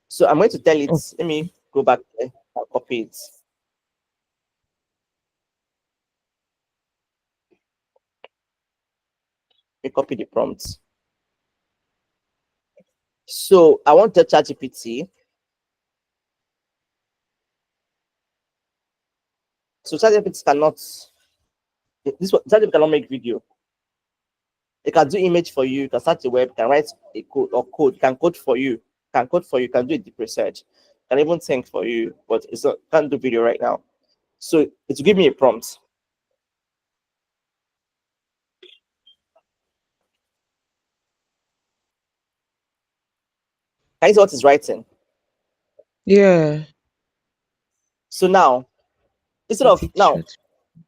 So I'm going to tell it. Oh, Let me go back there. I'll copy it. Let me copy the prompts. So I want the ChatGPT. So ChatGPT cannot. This one ChatGPT cannot make video. It can do image for you. It can start a web. It can write a code or code. It can code for you. can code for you, can do a deep research, can even think for you, but it's not can't do video right now. So it will give me a prompt. Can you see what it's writing? Yeah. So now, instead With of it, now chat.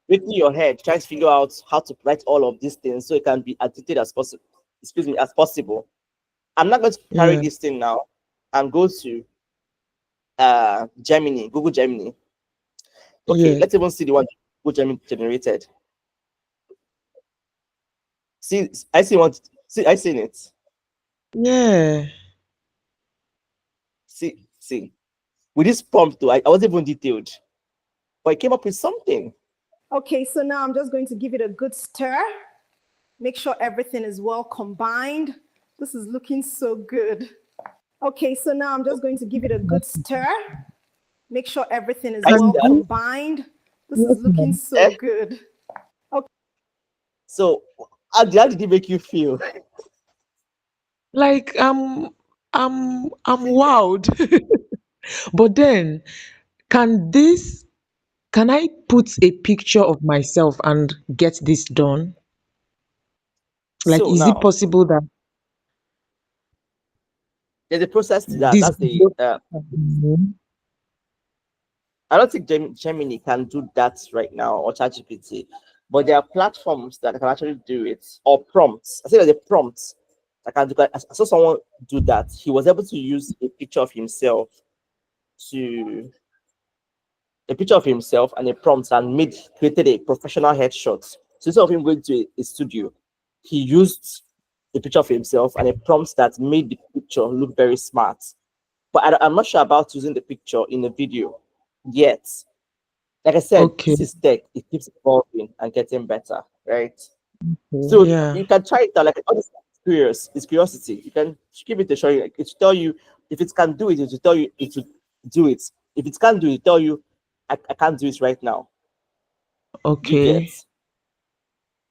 breaking your head trying to figure out how to write all of these things so it can be as detailed as possible, excuse me, as possible. I'm not going to carry Yeah. this thing now and go to Gemini, Google Gemini. Okay, Yeah. let's even see the one Google Gemini generated. See, I see one. See, I seen it. Yeah. See. With this prompt, though, I wasn't even detailed, but I came up with something. Okay, so now I'm just going to give it a good stir. Make sure everything is well combined. This is looking so good. Okay, so now I'm just going to give it a good stir. Make sure everything is I see Can well that. this combined. This is work looking now? so Eh? good. Okay. So, how did it make you feel? Like I'm wowed. But then can I put a picture of myself and get this done? Like, So is it now possible that there's a process to that. this That's the. video can be known? I don't think Gemini can do that right now or ChatGPT, but there are platforms that can actually do it or prompts. I say there's a prompt that can do that. I saw someone do that. He was able to use to a picture of himself and a prompt and created a professional headshot. So instead of him going to a studio, he used a picture of himself and a prompt that made the picture look very smart. But I'm not sure about using the picture in a video yet. Like I said, Okay. this is tech. It keeps evolving and getting better, right? So Yeah. you can try it out. Like all this it's curiosity. You can give it a try. Like it will tell you if it can do it. It will tell you it will do it. If it can't do it, tell you I can't do it right now. You get Okay.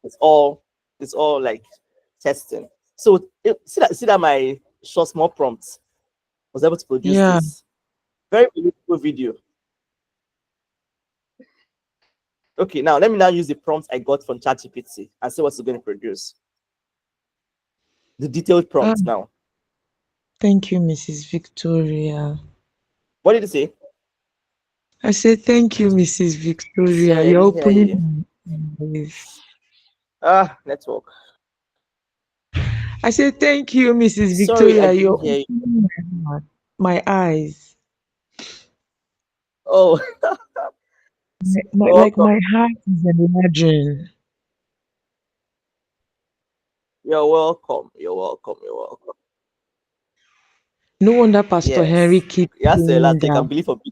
it's all it's all like testing. So see that my short small prompt was able to produce Yeah. this very beautiful video. Okay, now let me now use the prompt I got from ChatGPT and see what it's going to produce. The detailed Ah, prompt now. thank you, Mrs. Victoria. What did it say? I said thank you, Mrs. Victoria. Sorry, I You're didn't hear you. opening my eyes. Network. I said thank you, Mrs. Sorry, I Victoria. didn't You're hear you. opening my heart, my eyes. Oh, My, you're like welcome. my heart is enlarging. You're welcome. You're welcome. You're welcome. No wonder Pastor Henry Yes. keeps Yes, saying you can that. believe for me.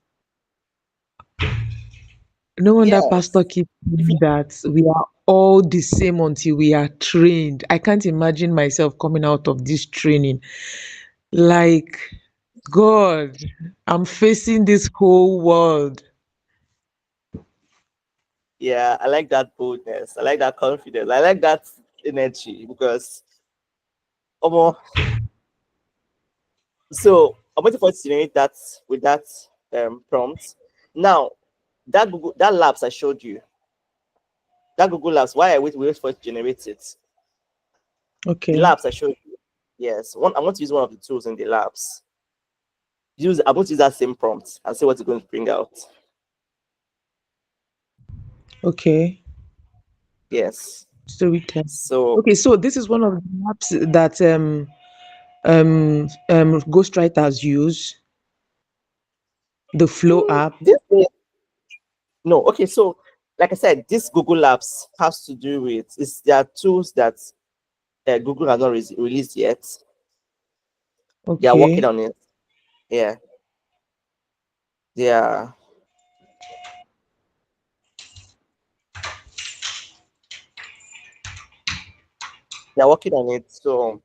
No wonder Yes. Pastor keeps If you saying that we are all the same until we are trained. I can't imagine myself coming out of this training. Like, God, I'm facing this whole world. yeah, I like that boldness. I like that confidence. I like that energy because um, so I'm waiting for it to generate that with that prompt. Now that labs I showed you, that Google Labs, why I wait for it to generate it. The Okay. labs I showed you. Yes. I want to use one of the tools in the labs. I'm going to use that same prompt and see what it's going to bring out. Okay. Yes. Storytelling. So Okay, so this is one of the apps that ghostwriters use, the Flow app. this no, okay, so like I said, this Google Labs has to do with there are tools that Google has not released yet. They are working Okay. on it. Yeah, they are they are working on it. So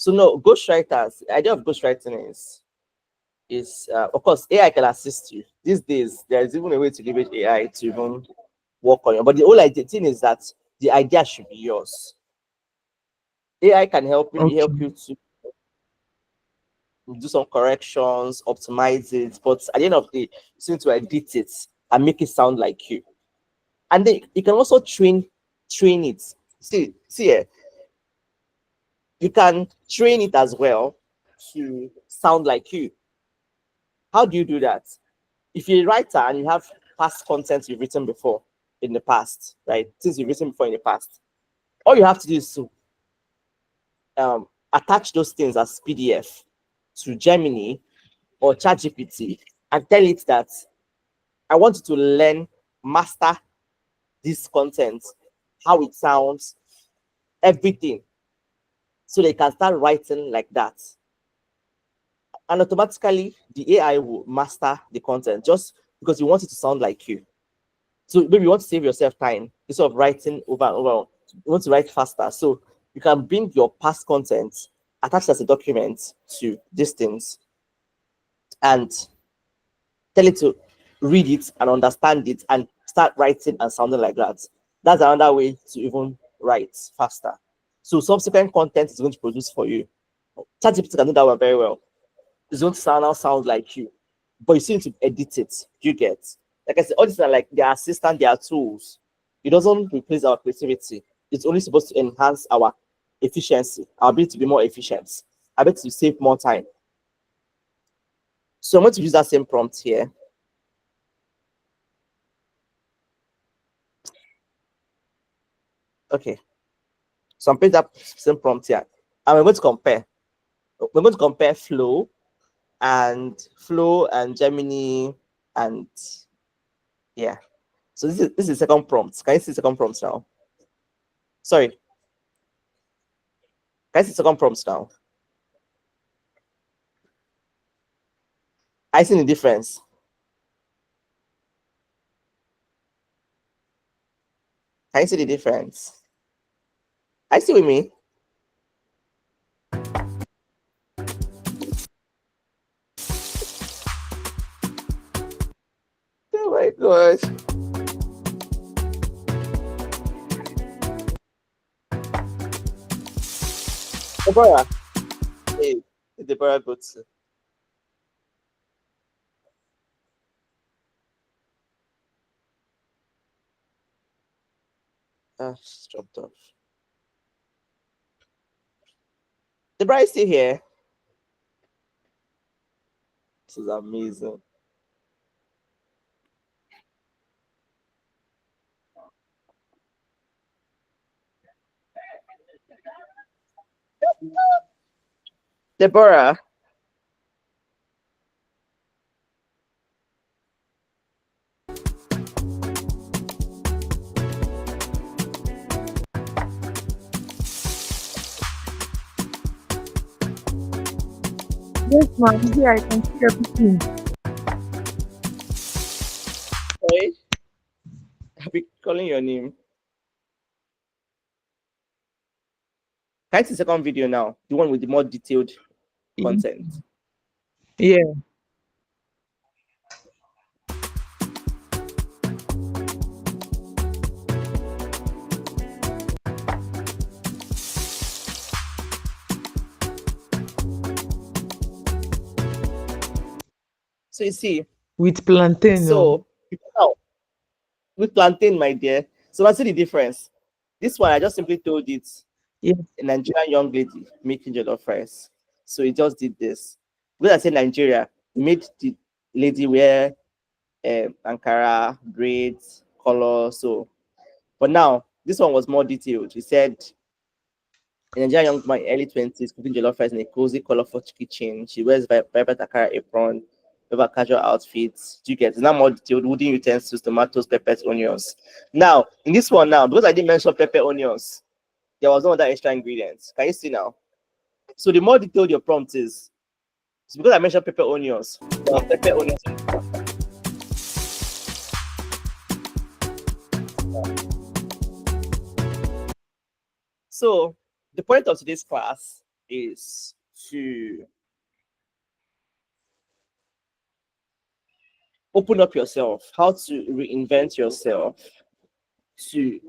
no, ghostwriters. The idea of ghostwriting is of course AI can assist you. These days, there is even a way to leverage AI to even work on it. But the whole idea thing is that the idea should be yours. AI can help Okay. you to do some corrections, optimize it, but at the end of the day, you need to edit it and make it sound like you. And then you can also train it. See here, you can train it as well to sound like you. How do you do that? If you're a writer and you have past content you've written before in the past, right? Since you've written before in the past, all you have to do is to attach those things as PDF to Gemini or ChatGPT and tell it that I want you to learn, master this content, how it sounds, everything, so they can start writing like that. And automatically, the AI will master the content just because you want it to sound like you. So maybe you want to save yourself time instead of writing over and over. You want to write faster. So you can bring your past content, attach it as a document to these things, and tell it to read it and understand it and start writing and sounding like that. That's another way to even write faster. So subsequent content is going to produce for you. ChatGPT can do that one very well. It's going to sound like you, but you still need to edit it. You get, like I said, all these are like their assistant, their tools. It doesn't replace our creativity. It's only supposed to enhance our efficiency, our ability to be more efficient, our ability to save more time. So I'm going to use that same prompt here. Okay. So I'm putting that same prompt here. And we're going to compare. We're going to compare Flow and Gemini and yeah. So this is the second prompt. Can you see the second prompt now? Sorry. Can you see the second prompt now? I see the difference. Can you see the difference? I see with me. Oh my gosh. Deborah. Hey, Deborah, go to. She's dropped off. Deborah is still here. This is amazing. Deborah. Yes, ma'am. Here I can see everything. Sorry. I'll be calling your name. Can you see the second video now? The one with the more detailed content. Yeah. So you see, With plantain. so now with plantain, my dear. So I see the difference. This one I just simply told it Yes. a Nigerian young lady making jollof rice. So he just did this. When I say Nigeria, he made the lady wear Ankara braids, color. So, but now this one was more detailed. He said a Nigerian young woman, early 20s, cooking jollof rice in a cozy, colorful kitchen. She wears vibrant Ankara apron, with a casual outfits. Do you get? It's now more detailed, wooden utensils, tomatoes, peppers, onions. Now, in this one now, because I didn't mention pepper, onions, there was no other extra ingredients. Can you see now? So the more detailed your prompt is, it's because I mentioned pepper, onions. Pepper, onions. So the point of today's class is to open up yourself, how to reinvent yourself, to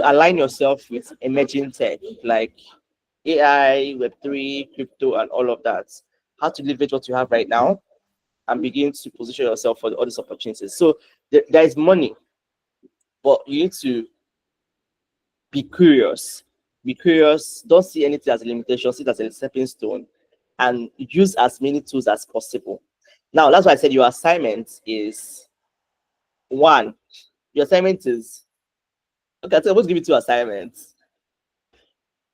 align yourself with emerging tech like AI, Web3, crypto, and all of that. How to leverage what you have right now and begin to position yourself for all these opportunities. So there is money, but you need to be curious. Be curious. Don't see anything as a limitation. See it as a stepping stone, and use as many tools as possible. Now, that's why I said your assignment is one. Your assignment is okay. I'm supposed to give you two assignments.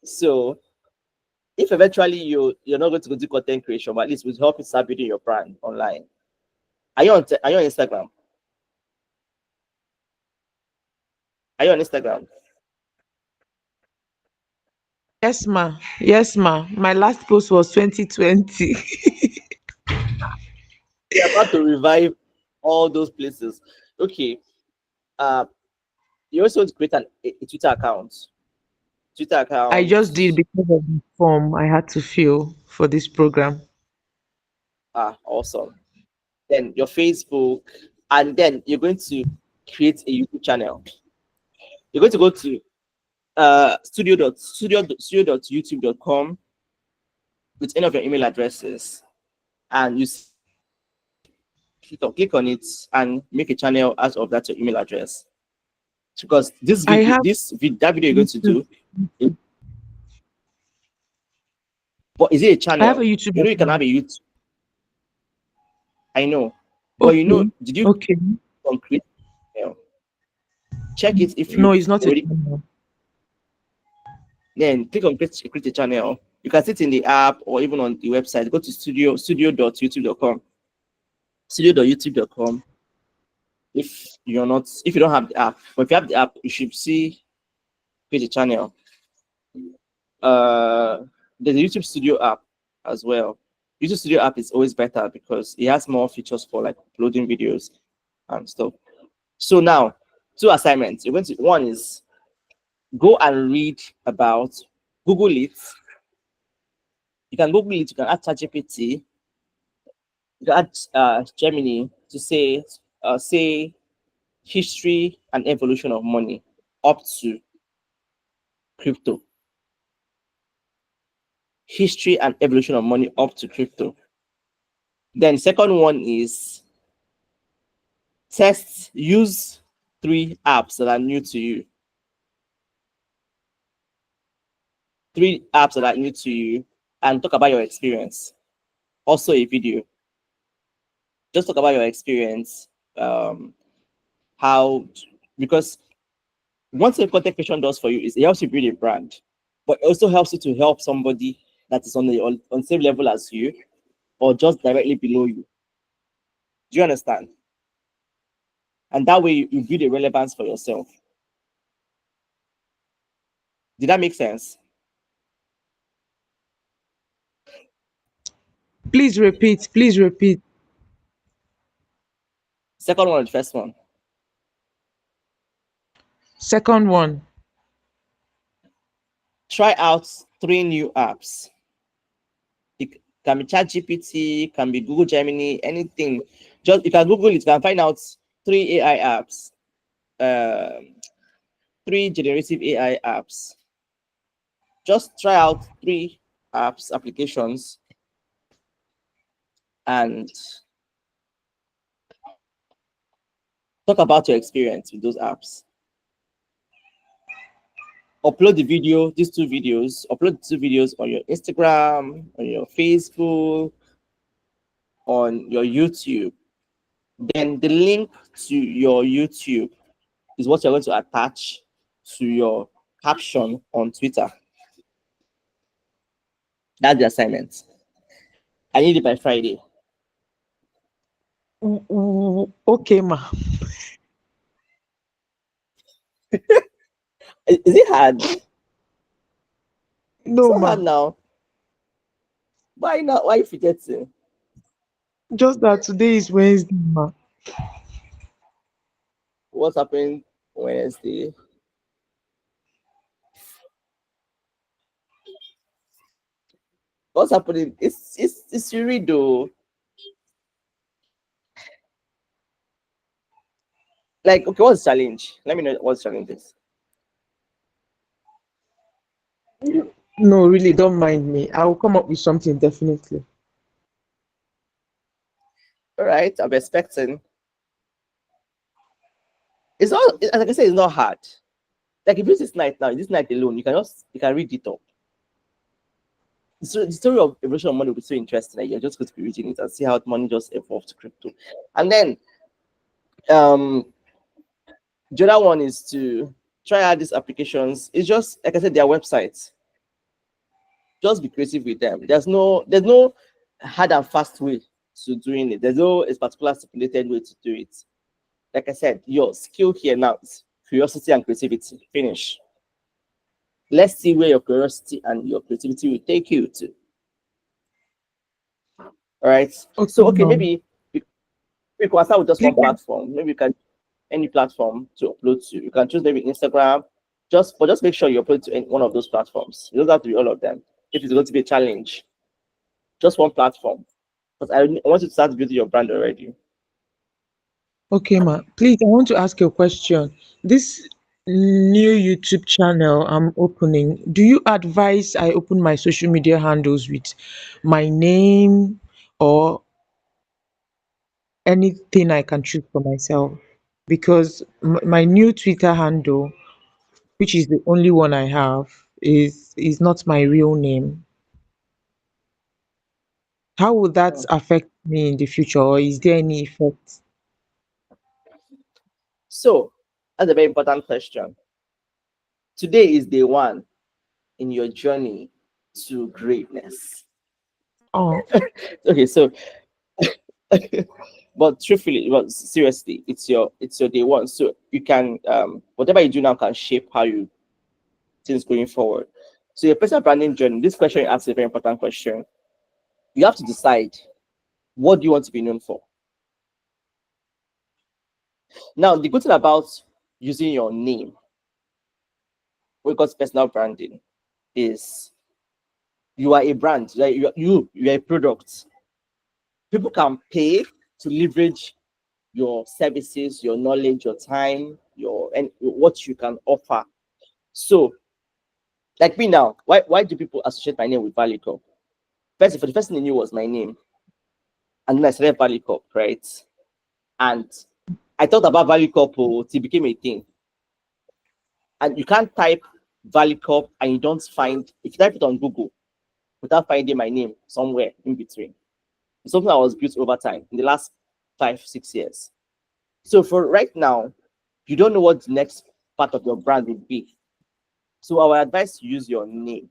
So if eventually you're not going to go do content creation, but at least we'll help you start building your brand online. Are you on Instagram? Are you on Instagram? Yes, ma. Yes, ma. My last post was 2020. We're about to revive all those places. Okay. Uh, you also want to create a Twitter account. Twitter I account. just did because of the form I had to fill for this program. Awesome. Then your Facebook, and then you're going to create a YouTube channel. You're going to go to studio.youtube.com with any of your email addresses, and you click on it and make a channel out of that your email address. Because I have that video you're going to YouTube. do, but is it a I have a channel? YouTube You know you can have account. a YouTube. I know, but Okay. did you Okay. concrete? Check it if No, you've it's not a already. channel. Then click on create a channel. You can see it in the app or even on the website. Go to studio.youtube.com. Studio.youtube.com. If you don't have the app, but if you have the app, you should see create a channel. Uh, there's a YouTube Studio app as well. YouTube Studio app is always better because it has more features for like uploading videos and stuff. So now, two assignments. One is go and read about Google it. You can Google it. You can add ChatGPT. You can add Gemini to say history and evolution of money up to crypto. History and evolution of money up to crypto. Then second one is use 3 apps that are new to you. 3 apps that are new to you and talk about your experience. Also a video. Just talk about your experience. How because one thing content creation does for you is it helps you build a brand, but it also helps you to help somebody that is on same level as you or just directly below you. Do you understand? And that way you build a relevance for yourself. Did that make sense? Please repeat. Please repeat. Second one or the first one? Second one. Try out 3 new apps. It can be ChatGPT, can be Google Gemini, anything. Just you can Google it, you can find out 3 AI apps, 3 generative AI apps. Just try out 3 applications, and talk about your experience with those apps. Upload the video, these 2 videos, upload the 2 videos on your Instagram, on your Facebook, on your YouTube. Then the link to your YouTube is what you're going to attach to your caption on Twitter. That's the assignment. I need it by Friday. Okay, ma. Is it hard? It's No, not hard ma. now. Why not? Why you forgetting? Just that today is Wednesday, ma. What's happening Wednesday? What's happening? It's you read though. Like, okay, what's the challenge? Let me know what the challenge is. No, really, don't mind me. I will come up with something definitely. All right, I'm expecting. It's not, like I said, it's not hard. Like if you this night now, this night alone, you can read it up. So the story of evolution of money will be so interesting that you're just going to be reading it and see how money just evolved to crypto. And then um the other one is to try out these applications. It's just like I said, their websites. Just be creative with them. There's no hard and fast way to doing it. There's no a particular stipulated way to do it. Like I said, your skill here now is curiosity and creativity. Finish. Let's see where your curiosity and your creativity will take you to. All right. Okay, So okay, ma'am. maybe we can start with just one Please, platform. Maybe you can any platform to upload to. You can choose maybe Instagram. Just make sure you upload to one of those platforms. It doesn't have to be all of them. If it's going to be a challenge, just one platform. Because I want you to start building your brand already. okay, ma. Please, I want to ask you a question. This new YouTube channel I'm opening, do you advise I open my social media handles with my name or anything I can choose for myself? Because my new Twitter handle, which is the only one I have, is not my real name. How will that Hmm. affect me in the future, or is there any effect? So that's a very important question. Today is day one in your journey to greatness. Oh, Okay, so but truthfully, but seriously, it's your day one. So you can whatever you do now can shape how you things going forward. So your personal branding journey, this question you asked is a very important question. You have to decide what do you want to be known for. Now, the good thing about using your name, what we call personal branding, is you are a brand, right? You are a product. People can pay to leverage your services, your knowledge, your time, your and what you can offer. So, like me now, why do people associate my name with Valley Cup? First, for the first thing they knew was my name, and then I started Valley Cup, right? And I thought about Valley Cup till it became a thing. And you can't type Valley Cup and you don't find if you type it on Google without finding my name somewhere in between. It's something that was built over time in the last 5, 6 years. So for right now, you don't know what the next part of your brand will be. So our advice: use your name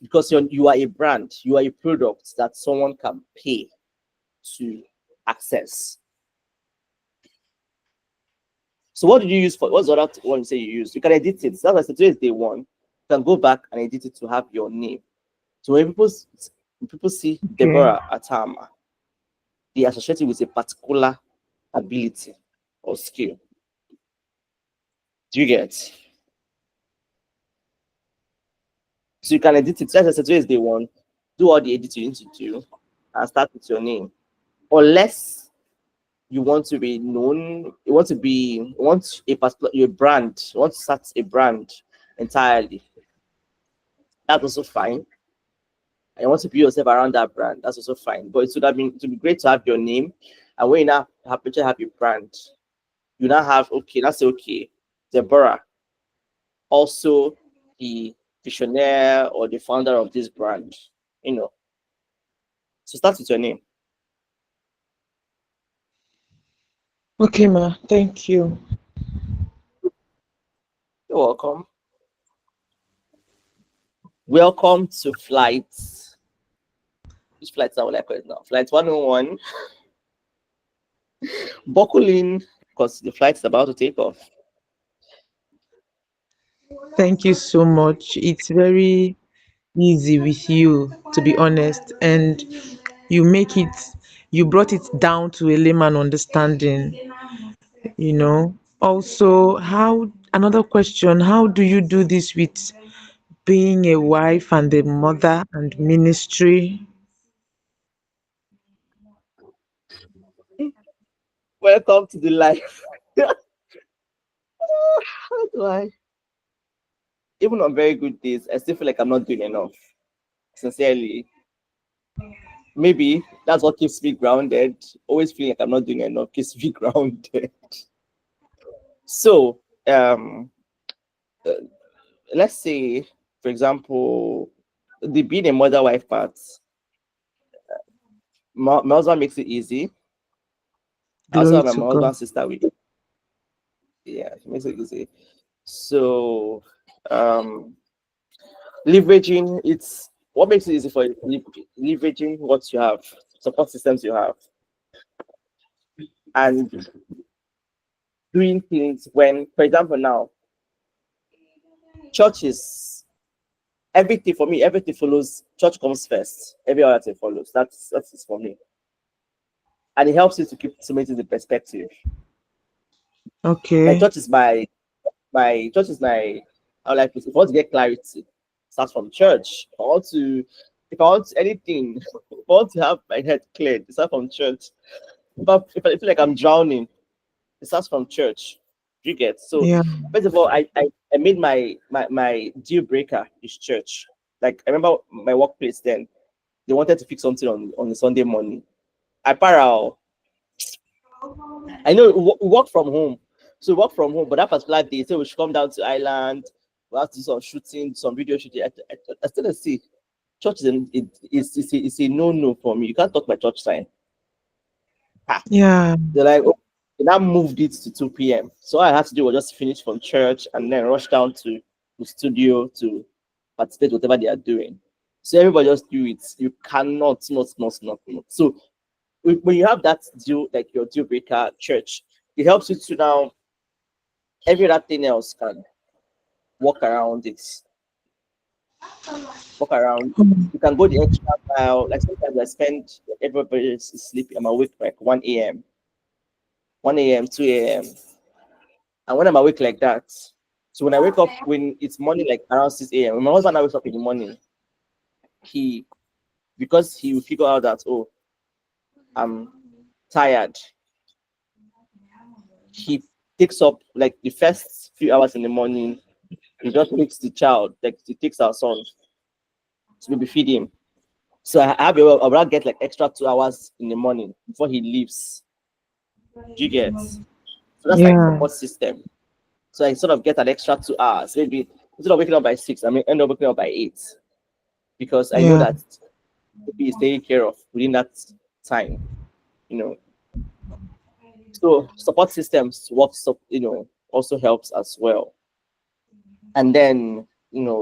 because you are a brand, you are a product that someone can pay to access. So what did you use for? What's the other one you say you use? You can edit it. That's why today is day one. You can go back and edit it to have your name. So when people see okay. Deborah Atama, they associate it with a particular ability or skill. Do you get? So you can edit it. That's why today is day one. Do all the editing you need to do and start with your name. Unless you want to be known, you want a particular your brand, you want to start a brand entirely. That's also fine. And you want to build yourself around that brand, that's also fine. But it would be great to have your name. And when you now have your brand, you now have okay, that's okay. Deborah, also the visionary or the founder of this brand. You know. So start with your name. Okay, ma. Thank you. You're welcome. Welcome to flights. Which flights are like right now? Flight 101. Buckle in because the flight is about to take off. Thank you so much. It's very easy with you, to be honest, and you make it. You brought it down to a layman understanding. You know. Also, how another question? How do you do this with being a wife and a mother and ministry? Welcome to the life. How do I? even on very good days, I still feel like I'm not doing enough. Sincerely, maybe that's what keeps me grounded. Always feeling like I'm not doing enough keeps me grounded. So, uh, let's say, for example, the being a mother wife part, my husband makes it easy. I also Glory have to my God. husband's sister with, yeah, he makes it easy. So, um, leveraging it's what makes it easy for you, leveraging what you have, support systems you have, and doing things when, for example, now churches, everything for me, everything follows. Church comes first. Every other thing follows. That's for me, and it helps you to keep to maintain the perspective. Like Okay. church is my. I like if I want to get clarity, starts from church. If I want anything, if I want to have my head cleared, it starts from church. But if I feel like I'm drowning, it starts from church. You get so. Yeah. First of all, I made my deal breaker is church. Like I remember my workplace then, they wanted to fix something on the Sunday morning. Apparel. I know we work from home, so we work from home. But that particular day, so we should come down to Island. We have to do some shooting, some video shooting. I still see church is a no for me. You can't talk my church time. Ah, Yeah. they're like, oh, they now moved it to 2 p.m. So all I had to do was just finish from church and then rush down to the studio to participate whatever they are doing. So everybody just do it. You cannot not. So when you have that deal, like your deal breaker church, it helps you to now every other thing else can walk around it. Walk around. Mm. You can go the extra mile. Like sometimes I spend everybody is sleeping. I'm awake like 1 a.m., 1 a.m., 2 a.m. And when I'm awake like that, so when I wake up when it's morning like around 6 a.m., when my husband now wakes up in the morning, he because he will figure out that oh I'm tired, he takes up like the first few hours in the morning. He just takes the child, like he takes our son to maybe feed him. So I will get like extra 2 hours in the morning before he leaves. Do you get? So that's like Yeah. support system. So I sort of get an extra 2 hours. Maybe instead of waking up by 6, I may end up waking up by 8 because I know Yeah. that maybe is taken care of within that time. You know, so support systems works up. Also helps as well. And then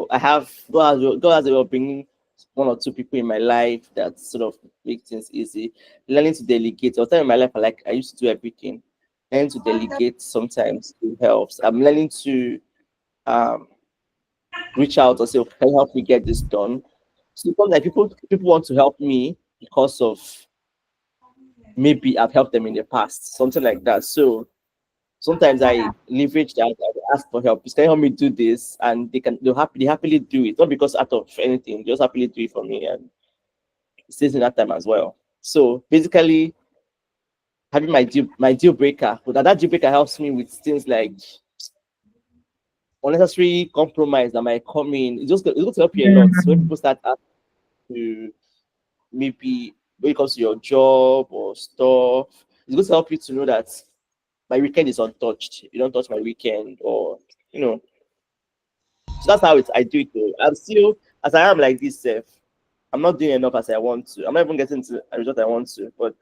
I have God has a way of bringing one or two people in my life that sort of make things easy. Learning to delegate. Or time in my life, I used to do everything. Learning to delegate sometimes it helps. I'm learning to um, reach out and say, "Okay, can you help me get this done?" So sometimes like people want to help me because of maybe I've helped them in the past, something like that. So sometimes I leverage that. I ask for help. Please, can you help me do this? And they happily do it, not because out of anything, they just happily do it for me, and it stays in that time as well. So basically, having my deal breaker, but that deal breaker helps me with things like unnecessary compromise that might come in. It's going to help you a lot. So when people start asking to maybe when it comes to your job or stuff, it's going to help you to know that my weekend is untouched. You don't touch my weekend, or you know. So that's how I do it. Though. I'm still as I am like this. I'm not doing enough as I want to. I'm not even getting to a result I want to. But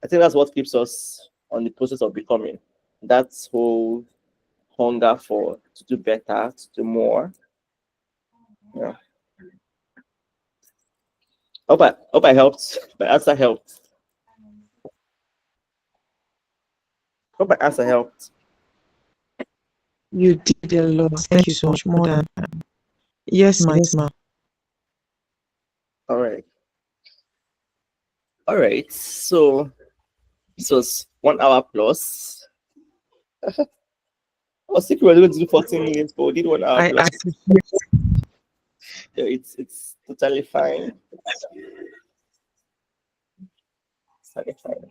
I think that's what keeps us on the process of becoming. That whole hunger for to do better, to do more. Yeah. Hope I helped. My answer helped. Hope my answer helped. You did a lot. Thank you so much. More than yes, my ma. All right. All right. So this was 1 hour plus. I was thinking we were going to do 14 minutes, but we did 1 hour I plus. appreciate. Yeah, it's totally fine. It's totally fine.